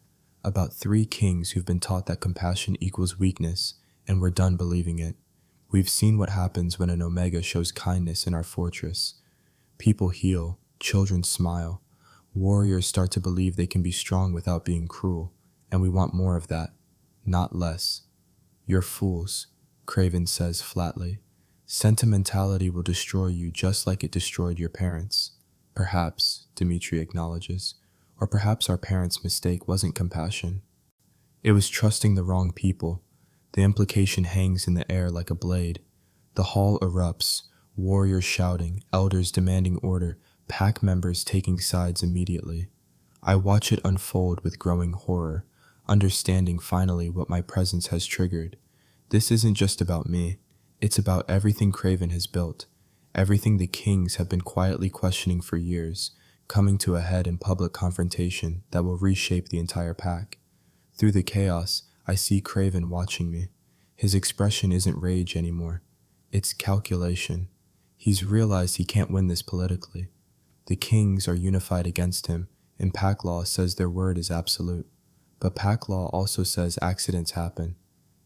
About three kings who've been taught that compassion equals weakness, and we're done believing it. We've seen what happens when an Omega shows kindness in our fortress. People heal, children smile. Warriors start to believe they can be strong without being cruel, and we want more of that, not less. You're fools, Craven says flatly. Sentimentality will destroy you just like it destroyed your parents. Perhaps, Dmitri acknowledges, or perhaps our parents' mistake wasn't compassion. It was trusting the wrong people. The implication hangs in the air like a blade. The hall erupts, warriors shouting, elders demanding order, pack members taking sides immediately. I watch it unfold with growing horror, understanding finally what my presence has triggered. This isn't just about me. It's about everything Craven has built, everything the kings have been quietly questioning for years, coming to a head in public confrontation that will reshape the entire pack. Through the chaos, I see Craven watching me. His expression isn't rage anymore. It's calculation. He's realized he can't win this politically. The kings are unified against him, and pack law says their word is absolute. But pack law also says accidents happen,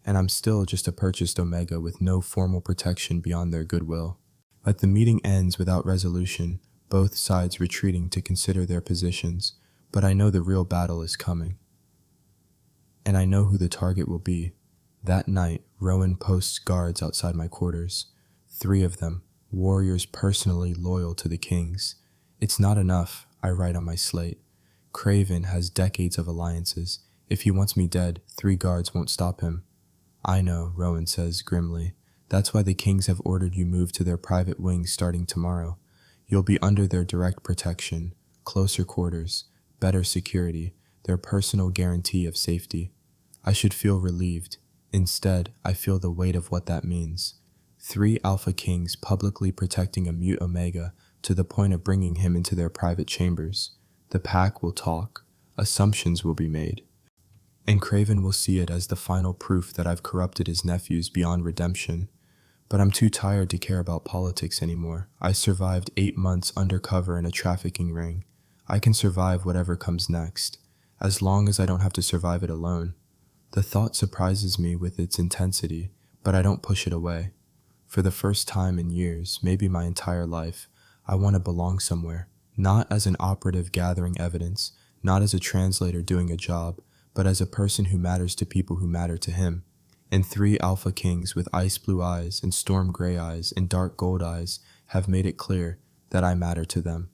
and I'm still just a purchased Omega with no formal protection beyond their goodwill. But the meeting ends without resolution, both sides retreating to consider their positions, but I know the real battle is coming. And I know who the target will be. That night, Rowan posts guards outside my quarters. 3 of them, warriors personally loyal to the kings. It's not enough, I write on my slate. Craven has decades of alliances. If he wants me dead, 3 guards won't stop him. I know, Rowan says grimly. That's why the kings have ordered you moved to their private wings starting tomorrow. You'll be under their direct protection, closer quarters, better security, their personal guarantee of safety. I should feel relieved. Instead, I feel the weight of what that means. 3 Alpha Kings publicly protecting a mute Omega to the point of bringing him into their private chambers. The pack will talk. Assumptions will be made. And Craven will see it as the final proof that I've corrupted his nephews beyond redemption. But I'm too tired to care about politics anymore. I survived 8 months undercover in a trafficking ring. I can survive whatever comes next, as long as I don't have to survive it alone. The thought surprises me with its intensity, but I don't push it away. For the first time in years, maybe my entire life, I want to belong somewhere, not as an operative gathering evidence, not as a translator doing a job, but as a person who matters to people who matter to him. And 3 Alpha Kings with ice blue eyes and storm gray eyes and dark gold eyes have made it clear that I matter to them.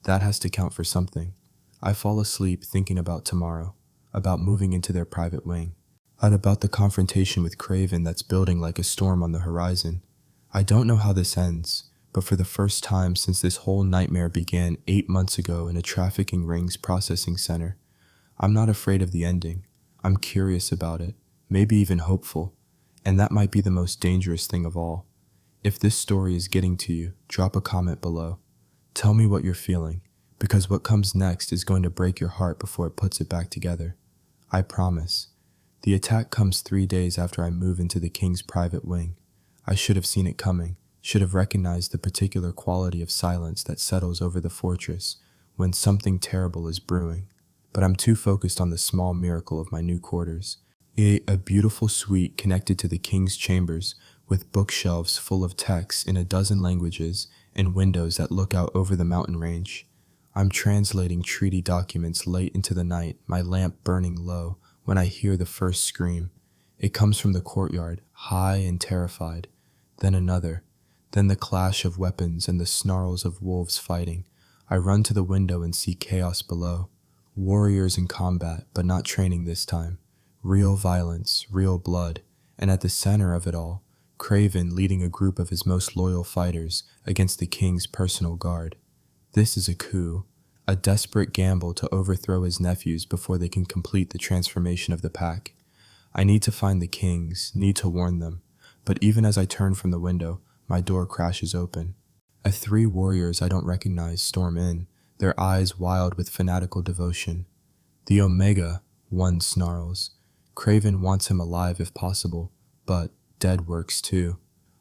That has to count for something. I fall asleep thinking about tomorrow, about moving into their private wing, and about the confrontation with Craven that's building like a storm on the horizon. I don't know how this ends, but for the first time since this whole nightmare began 8 months ago in a trafficking rings processing center, I'm not afraid of the ending. I'm curious about it, maybe even hopeful, and that might be the most dangerous thing of all. If this story is getting to you, drop a comment below. Tell me what you're feeling, because what comes next is going to break your heart before it puts it back together. I promise. The attack comes 3 days after I move into the king's private wing. I should have seen it coming, should have recognized the particular quality of silence that settles over the fortress when something terrible is brewing. But I'm too focused on the small miracle of my new quarters. A beautiful suite connected to the king's chambers with bookshelves full of texts in a dozen languages and windows that look out over the mountain range. I'm translating treaty documents late into the night, my lamp burning low, when I hear the first scream. It comes from the courtyard, high and terrified. Then another. Then the clash of weapons and the snarls of wolves fighting. I run to the window and see chaos below. Warriors in combat, but not training this time. Real violence, real blood, and at the center of it all, Craven leading a group of his most loyal fighters against the king's personal guard. This is a coup, a desperate gamble to overthrow his nephews before they can complete the transformation of the pack. I need to find the kings, need to warn them, but even as I turn from the window, my door crashes open. 3 warriors I don't recognize storm in, their eyes wild with fanatical devotion. The Omega, one snarls. Craven wants him alive if possible, but dead works too.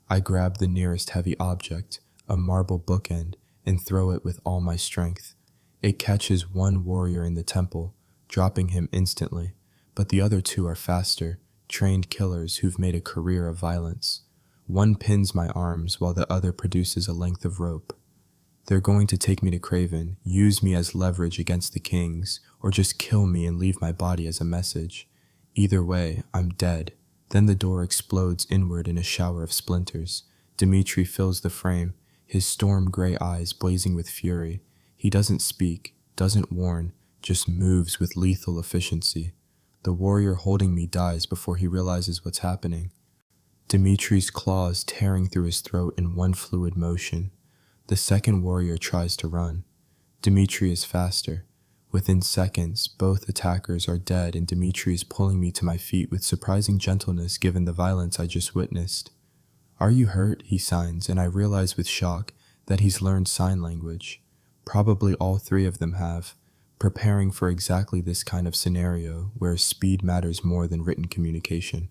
I grab the nearest heavy object, a marble bookend, and throw it with all my strength. It catches one warrior in the temple, dropping him instantly, but the other 2 are faster, trained killers who've made a career of violence. One pins my arms while the other produces a length of rope. They're going to take me to Craven, use me as leverage against the kings, or just kill me and leave my body as a message. Either way, I'm dead. Then the door explodes inward in a shower of splinters. Dimitri fills the frame, his storm gray eyes blazing with fury. He doesn't speak, doesn't warn, just moves with lethal efficiency. The warrior holding me dies before he realizes what's happening. Dimitri's claws tearing through his throat in one fluid motion. The second warrior tries to run. Dimitri is faster. Within seconds, both attackers are dead and Dimitri is pulling me to my feet with surprising gentleness given the violence I just witnessed. "Are you hurt?" he signs, and I realize with shock that he's learned sign language. Probably all 3 of them have, preparing for exactly this kind of scenario where speed matters more than written communication.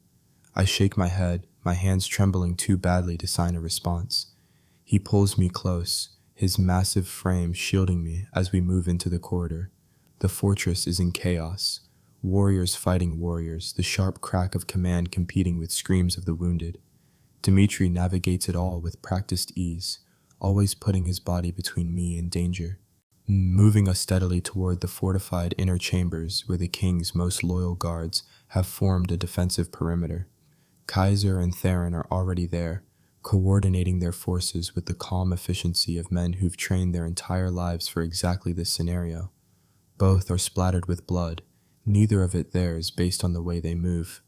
I shake my head, my hands trembling too badly to sign a response. He pulls me close, his massive frame shielding me as we move into the corridor. The fortress is in chaos. Warriors fighting warriors, the sharp crack of command competing with screams of the wounded. Dimitri navigates it all with practiced ease, always putting his body between me and danger. Moving us steadily toward the fortified inner chambers where the king's most loyal guards have formed a defensive perimeter. Kaiser and Theron are already there, coordinating their forces with the calm efficiency of men who've trained their entire lives for exactly this scenario. Both are splattered with blood, neither of it theirs based on the way they move.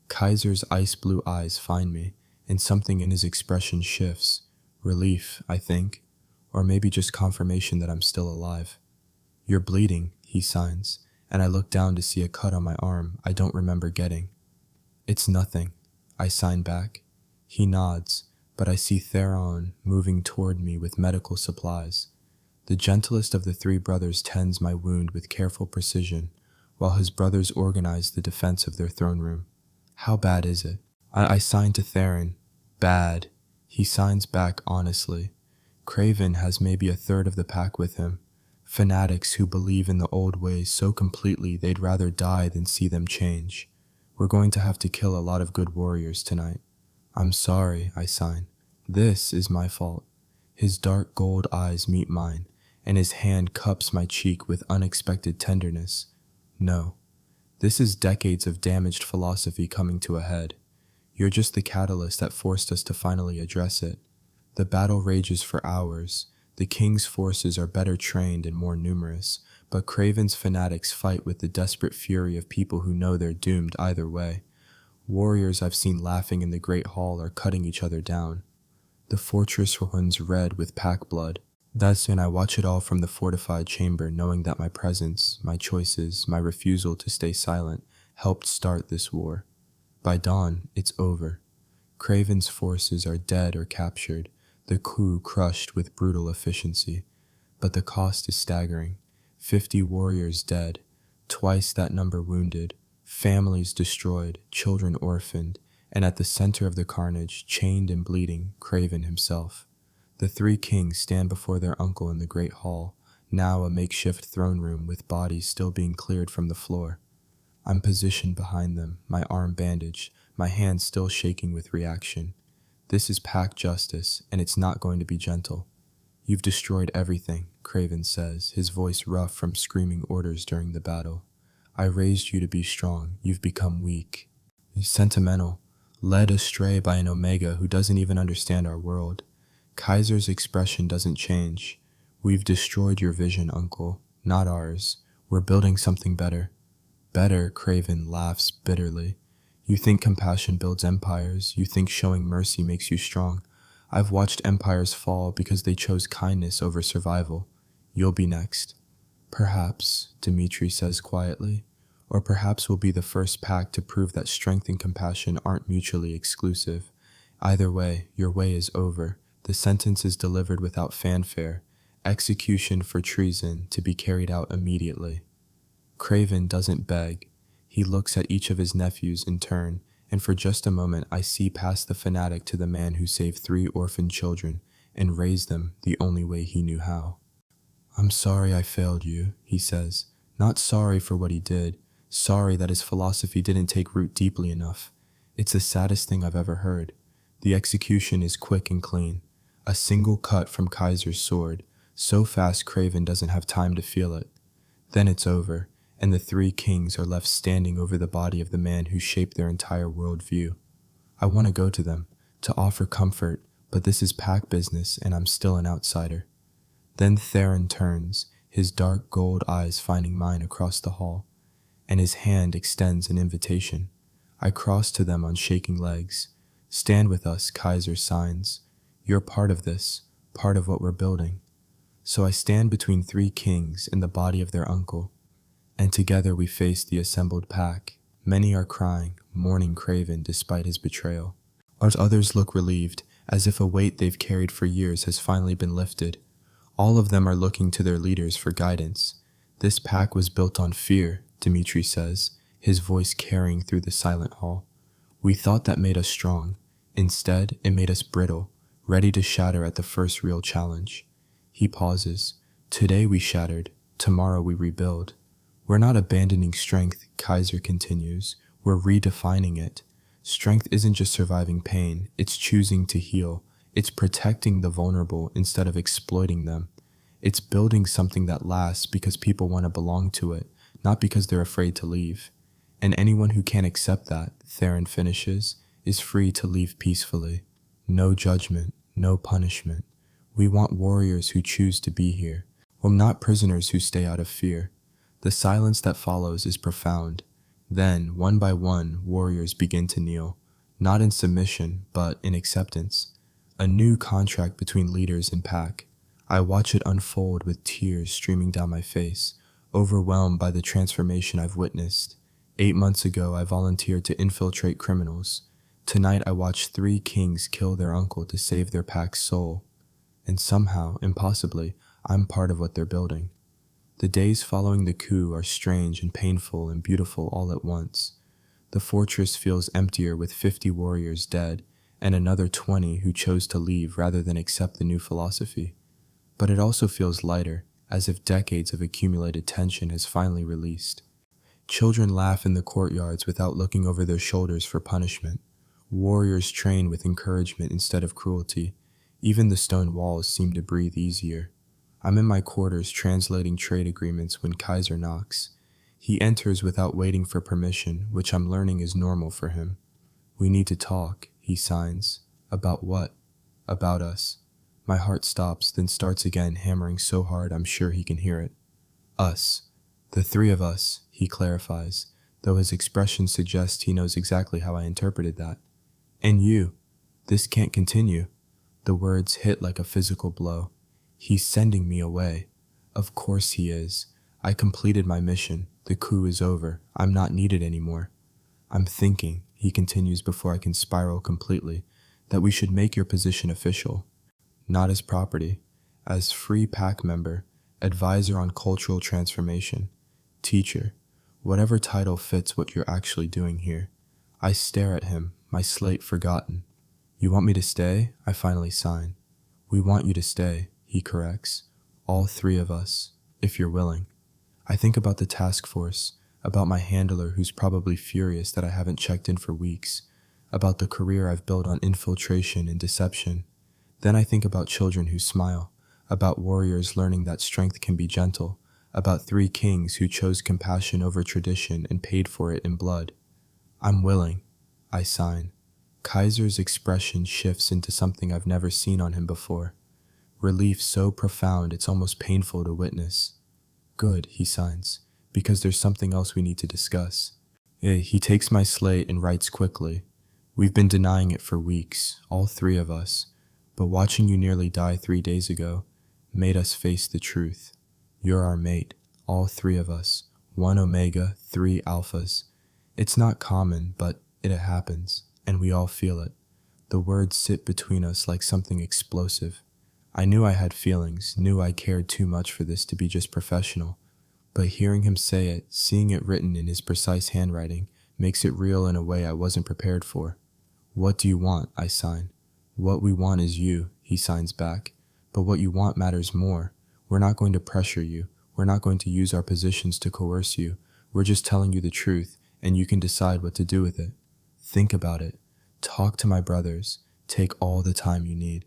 Kaiser's ice-blue eyes find me, and something in his expression shifts. Relief, I think, or maybe just confirmation that I'm still alive. "You're bleeding," he signs, and I look down to see a cut on my arm I don't remember getting. "It's nothing," I sign back. He nods, but I see Theron moving toward me with medical supplies. The gentlest of the 3 brothers tends my wound with careful precision, while his brothers organize the defense of their throne room. "How bad is it?" I sign to Theron. "Bad." He signs back honestly. Craven has maybe a third of the pack with him. Fanatics who believe in the old ways so completely they'd rather die than see them change. We're going to have to kill a lot of good warriors tonight. "I'm sorry," I sign. "This is my fault." His dark gold eyes meet mine, and his hand cups my cheek with unexpected tenderness. "No. This is decades of damaged philosophy coming to a head. You're just the catalyst that forced us to finally address it. The battle rages for hours. The king's forces are better trained and more numerous, but Craven's fanatics fight with the desperate fury of people who know they're doomed either way. Warriors I've seen laughing in the great hall are cutting each other down. The fortress runs red with pack blood. That's when I watch it all from the fortified chamber, knowing that my presence, my choices, my refusal to stay silent helped start this war. By dawn, it's over. Craven's forces are dead or captured, the coup crushed with brutal efficiency. But the cost is staggering. 50 warriors dead, twice that number wounded, Families destroyed, children orphaned, and at the center of the carnage, chained and bleeding, Craven himself. The three kings stand before their uncle in the great hall, now a makeshift throne room with bodies still being cleared from the floor. I'm positioned behind them, my arm bandaged, my hand still shaking with reaction. This is pack justice, and it's not going to be gentle. You've destroyed everything, Craven says, his voice rough from screaming orders during the battle. I raised you to be strong, you've become weak. Sentimental, led astray by an Omega who doesn't even understand our world. Kaiser's expression doesn't change. We've destroyed your vision, uncle, not ours. We're building something better. Better, Craven laughs bitterly. You think compassion builds empires. You think showing mercy makes you strong. I've watched empires fall because they chose kindness over survival. You'll be next. Perhaps, Dimitri says quietly, or perhaps we'll be the first pack to prove that strength and compassion aren't mutually exclusive. Either way, your way is over. The sentence is delivered without fanfare. Execution for treason to be carried out immediately. Craven doesn't beg. He looks at each of his nephews in turn, and for just a moment I see past the fanatic to the man who saved 3 orphaned children and raised them the only way he knew how. I'm sorry I failed you, he says. Not sorry for what he did, sorry that his philosophy didn't take root deeply enough. It's the saddest thing I've ever heard. The execution is quick and clean. A single cut from Kaiser's sword, so fast Craven doesn't have time to feel it. Then it's over, and the 3 kings are left standing over the body of the man who shaped their entire worldview. I want to go to them, to offer comfort, but this is pack business and I'm still an outsider. Then Theron turns, his dark gold eyes finding mine across the hall, and his hand extends an invitation. I cross to them on shaking legs. Stand with us, Kaiser signs. You're part of this, part of what we're building. So I stand between 3 kings and the body of their uncle, and together we face the assembled pack. Many are crying, mourning Craven despite his betrayal. Others look relieved, as if a weight they've carried for years has finally been lifted. All of them are looking to their leaders for guidance. This pack was built on fear, Dimitri says, his voice carrying through the silent hall. We thought that made us strong. Instead, it made us brittle, ready to shatter at the first real challenge. He pauses. Today we shattered, tomorrow we rebuild. We're not abandoning strength, Kaiser continues. We're redefining it. Strength isn't just surviving pain, it's choosing to heal. It's protecting the vulnerable instead of exploiting them. It's building something that lasts because people want to belong to it, not because they're afraid to leave. And anyone who can't accept that, Theron finishes, is free to leave peacefully. No judgment, no punishment. We want warriors who choose to be here, not prisoners who stay out of fear. The silence that follows is profound. Then, one by one, warriors begin to kneel, not in submission, but in acceptance. A new contract between leaders and pack. I watch it unfold with tears streaming down my face, overwhelmed by the transformation I've witnessed. 8 months ago, I volunteered to infiltrate criminals. Tonight, I watched 3 kings kill their uncle to save their pack's soul. And somehow, impossibly, I'm part of what they're building. The days following the coup are strange and painful and beautiful all at once. The fortress feels emptier with 50 warriors dead, and another 20 who chose to leave rather than accept the new philosophy. But it also feels lighter, as if decades of accumulated tension has finally released. Children laugh in the courtyards without looking over their shoulders for punishment. Warriors train with encouragement instead of cruelty. Even the stone walls seem to breathe easier. I'm in my quarters translating trade agreements when Kaiser knocks. He enters without waiting for permission, which I'm learning is normal for him. We need to talk, he signs. About what? About us. My heart stops, then starts again, hammering so hard I'm sure he can hear it. Us. The 3 of us, he clarifies, though his expression suggests he knows exactly how I interpreted that. And you. This can't continue. The words hit like a physical blow. He's sending me away. Of course he is. I completed my mission. The coup is over. I'm not needed anymore. I'm thinking, he continues before I can spiral completely, that we should make your position official. Not as property, as free pack member, advisor on cultural transformation, teacher. Whatever title fits what you're actually doing here. I stare at him, my slate forgotten. You want me to stay? I finally sign. We want you to stay, he corrects. All three of us, if you're willing. I think about the task force, about my handler who's probably furious that I haven't checked in for weeks, about the career I've built on infiltration and deception. Then I think about children who smile, about warriors learning that strength can be gentle, about 3 kings who chose compassion over tradition and paid for it in blood. I'm willing, I sign. Kaiser's expression shifts into something I've never seen on him before. Relief so profound it's almost painful to witness. Good, he signs, because there's something else we need to discuss. He takes my slate and writes quickly. We've been denying it for weeks, all 3 of us, but watching you nearly die 3 days ago made us face the truth. You're our mate, all 3 of us, 1 omega, 3 alphas. It's not common, but it happens, and we all feel it. The words sit between us like something explosive. I knew I had feelings, knew I cared too much for this to be just professional, but hearing him say it, seeing it written in his precise handwriting, makes it real in a way I wasn't prepared for. What do you want? I sign. What we want is you, he signs back. But what you want matters more. We're not going to pressure you. We're not going to use our positions to coerce you. We're just telling you the truth, and you can decide what to do with it. Think about it. Talk to my brothers. Take all the time you need.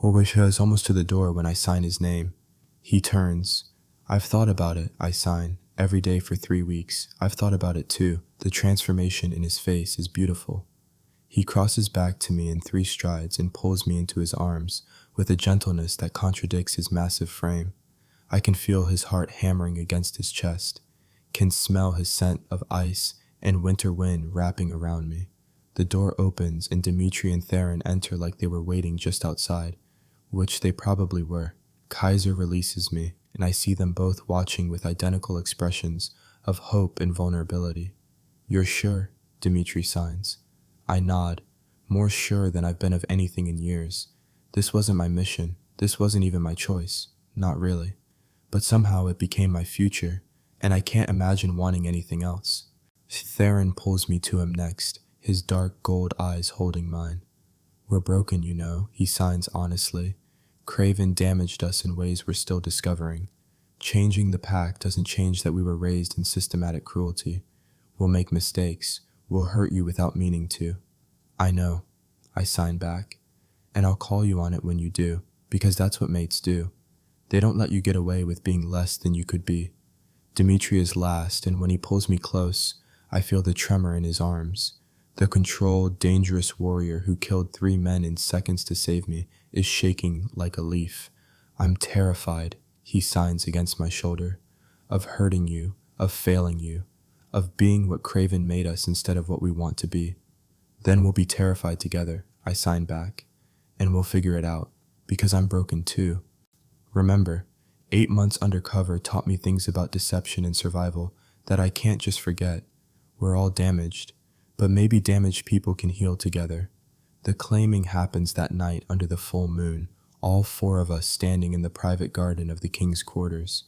Hobasha is almost to the door when I sign his name. He turns. I've thought about it, I sign. Every day for 3 weeks. I've thought about it too. The transformation in his face is beautiful. He crosses back to me in 3 strides and pulls me into his arms with a gentleness that contradicts his massive frame. I can feel his heart hammering against his chest, can smell his scent of ice and winter wind wrapping around me. The door opens and Dimitri and Theron enter like they were waiting just outside, which they probably were. Kaiser releases me, and I see them both watching with identical expressions of hope and vulnerability. You're sure? Dimitri signs. I nod, more sure than I've been of anything in years. This wasn't my mission. This wasn't even my choice. Not really. But somehow it became my future, and I can't imagine wanting anything else. Theron pulls me to him next, his dark gold eyes holding mine. We're broken, you know, he signs honestly. Craven damaged us in ways we're still discovering. Changing the pact doesn't change that we were raised in systematic cruelty. We'll make mistakes. We'll hurt you without meaning to. I know, I sign back. And I'll call you on it when you do, because that's what mates do. They don't let you get away with being less than you could be. Dimitri is last, and when he pulls me close, I feel the tremor in his arms. The controlled, dangerous warrior who killed 3 men in seconds to save me is shaking like a leaf. I'm terrified, he signs against my shoulder, of hurting you, of failing you, of being what Craven made us instead of what we want to be. Then we'll be terrified together, I sign back, and we'll figure it out, because I'm broken too. Remember, 8 months undercover taught me things about deception and survival that I can't just forget. We're all damaged, but maybe damaged people can heal together. The claiming happens that night under the full moon, all 4 of us standing in the private garden of the king's quarters.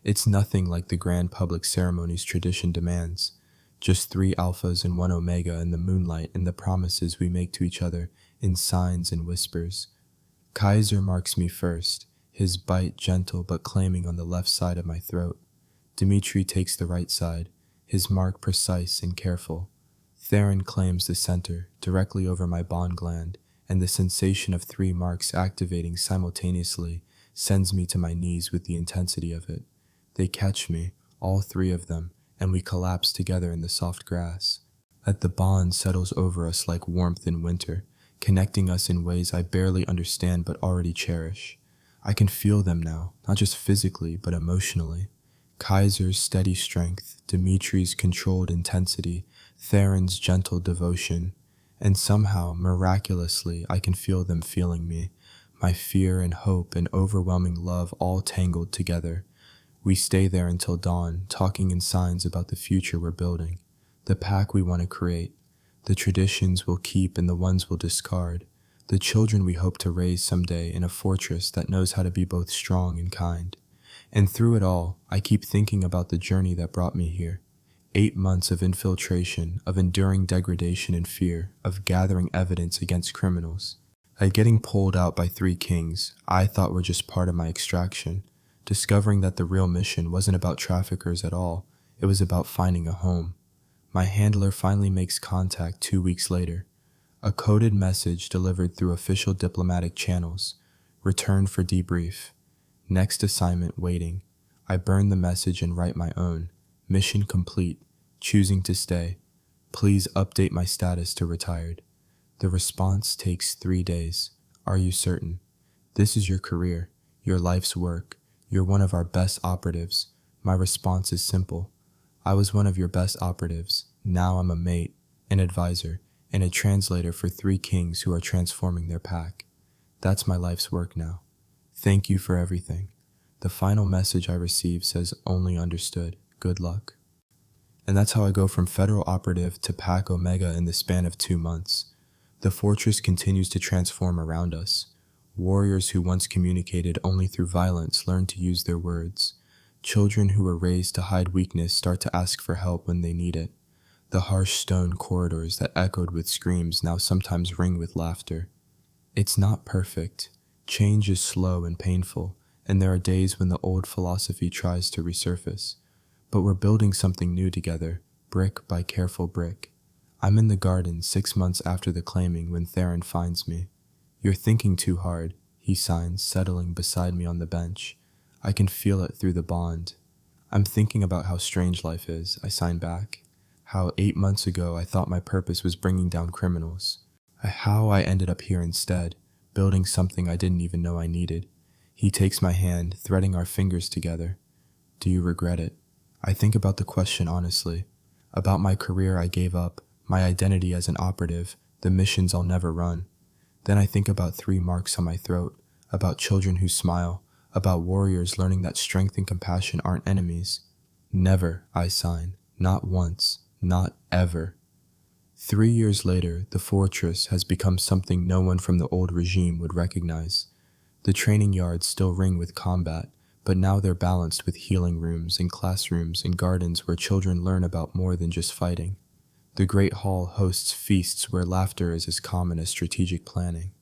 It's nothing like the grand public ceremonies tradition demands, just 3 alphas and 1 omega in the moonlight and the promises we make to each other in signs and whispers. Kaiser marks me first, his bite gentle but claiming on the left side of my throat. Dimitri takes the right side, his mark precise and careful. Theron claims the center, directly over my bond gland, and the sensation of 3 marks activating simultaneously sends me to my knees with the intensity of it. They catch me, all 3 of them, and we collapse together in the soft grass. The bond settles over us like warmth in winter, connecting us in ways I barely understand but already cherish. I can feel them now, not just physically, but emotionally. Kaiser's steady strength, Dimitri's controlled intensity, Theron's gentle devotion, and somehow, miraculously, I can feel them feeling me, my fear and hope and overwhelming love all tangled together. We stay there until dawn, talking in signs about the future we're building, the pack we want to create, the traditions we'll keep and the ones we'll discard, the children we hope to raise someday in a fortress that knows how to be both strong and kind. And through it all, I keep thinking about the journey that brought me here. 8 months of infiltration, of enduring degradation and fear, of gathering evidence against criminals. Getting pulled out by 3 kings I thought were just part of my extraction, discovering that the real mission wasn't about traffickers at all, it was about finding a home. My handler finally makes contact 2 weeks later. A coded message delivered through official diplomatic channels. Return for debrief. Next assignment waiting. I burn the message and write my own. Mission complete. Choosing to stay. Please update my status to retired. The response takes 3 days. Are you certain? This is your career, your life's work. You're one of our best operatives. My response is simple. I was one of your best operatives. Now I'm a mate, an advisor, and a translator for 3 kings who are transforming their pack. That's my life's work now. Thank you for everything. The final message I receive says only understood. Good luck. And that's how I go from federal operative to pack Omega in the span of 2 months. The fortress continues to transform around us. Warriors who once communicated only through violence learn to use their words. Children who were raised to hide weakness start to ask for help when they need it. The harsh stone corridors that echoed with screams now sometimes ring with laughter. It's not perfect. Change is slow and painful, and there are days when the old philosophy tries to resurface. But we're building something new together, brick by careful brick. I'm in the garden 6 months after the claiming when Theron finds me. You're thinking too hard, he signs, settling beside me on the bench. I can feel it through the bond. I'm thinking about how strange life is, I sign back. How 8 months ago I thought my purpose was bringing down criminals. How I ended up here instead, building something I didn't even know I needed. He takes my hand, threading our fingers together. Do you regret it? I think about the question honestly. About my career I gave up, my identity as an operative, the missions I'll never run. Then I think about 3 marks on my throat, about children who smile, about warriors learning that strength and compassion aren't enemies. Never, I sign. Not once. Not ever. 3 years later, the fortress has become something no one from the old regime would recognize. The training yards still ring with combat, but now they're balanced with healing rooms and classrooms and gardens where children learn about more than just fighting. The Great Hall hosts feasts where laughter is as common as strategic planning.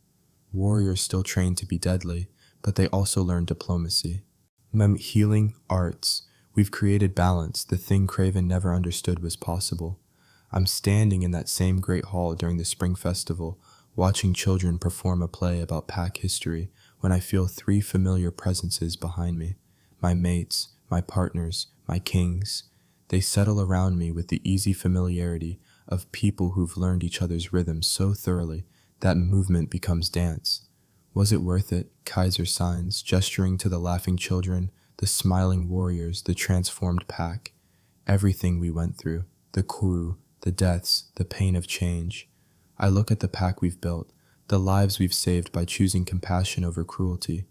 Warriors still train to be deadly, but they also learn diplomacy. Healing, arts. We've created balance, the thing Craven never understood was possible. I'm standing in that same Great Hall during the Spring Festival, watching children perform a play about pack history, when I feel 3 familiar presences behind me. My mates, my partners, my kings. They settle around me with the easy familiarity of people who've learned each other's rhythms so thoroughly that movement becomes dance. Was it worth it? Kaiser signs, gesturing to the laughing children, the smiling warriors, the transformed pack. Everything we went through, the crew, the deaths, the pain of change. I look at the pack we've built, the lives we've saved by choosing compassion over cruelty.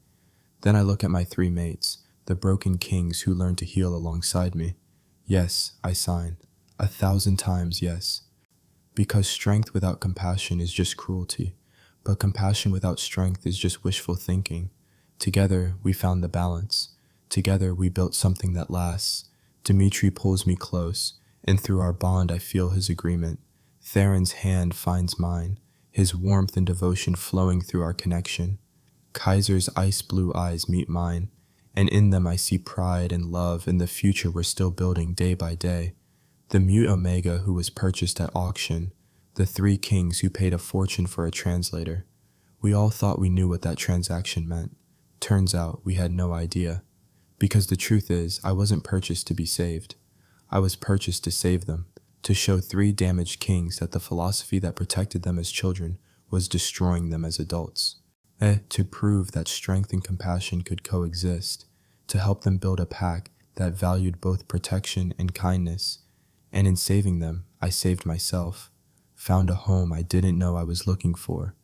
Then I look at my 3 mates, the broken kings who learned to heal alongside me. Yes, I sign. 1,000 times yes. Because strength without compassion is just cruelty, but compassion without strength is just wishful thinking. Together, we found the balance. Together, we built something that lasts. Dimitri pulls me close, and through our bond I feel his agreement. Theron's hand finds mine, his warmth and devotion flowing through our connection. Kaiser's ice-blue eyes meet mine, and in them I see pride and love in the future we're still building day by day. The mute Omega who was purchased at auction, the 3 kings who paid a fortune for a translator. We all thought we knew what that transaction meant. Turns out we had no idea. Because the truth is, I wasn't purchased to be saved. I was purchased to save them, to show 3 damaged kings that the philosophy that protected them as children was destroying them as adults. To prove that strength and compassion could coexist, to help them build a pack that valued both protection and kindness. And in saving them, I saved myself, found a home I didn't know I was looking for,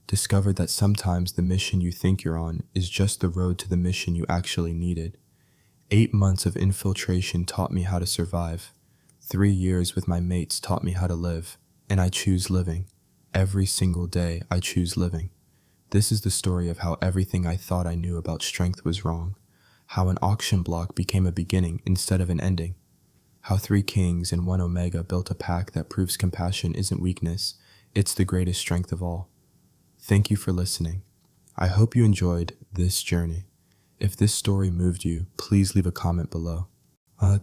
discovered that sometimes the mission you think you're on is just the road to the mission you actually needed. 8 months of infiltration taught me how to survive. 3 years with my mates taught me how to live, and I choose living. Every single day, I choose living. This is the story of how everything I thought I knew about strength was wrong, how an auction block became a beginning instead of an ending. How 3 kings and 1 omega built a pack that proves compassion isn't weakness, it's the greatest strength of all. Thank you for listening. I hope you enjoyed this journey. If this story moved you, please leave a comment below.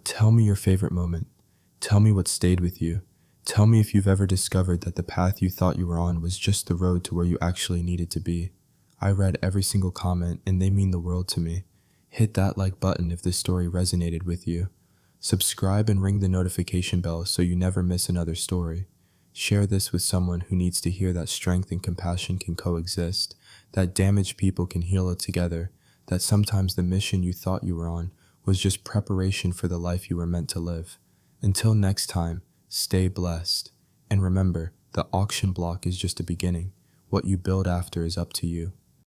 Tell me your favorite moment. Tell me what stayed with you. Tell me if you've ever discovered that the path you thought you were on was just the road to where you actually needed to be. I read every single comment and they mean the world to me. Hit that like button if this story resonated with you. Subscribe and ring the notification bell so you never miss another story. Share this with someone who needs to hear that strength and compassion can coexist, that damaged people can heal it together, that sometimes the mission you thought you were on was just preparation for the life you were meant to live. Until next time, stay blessed. And remember, the auction block is just a beginning. What you build after is up to you.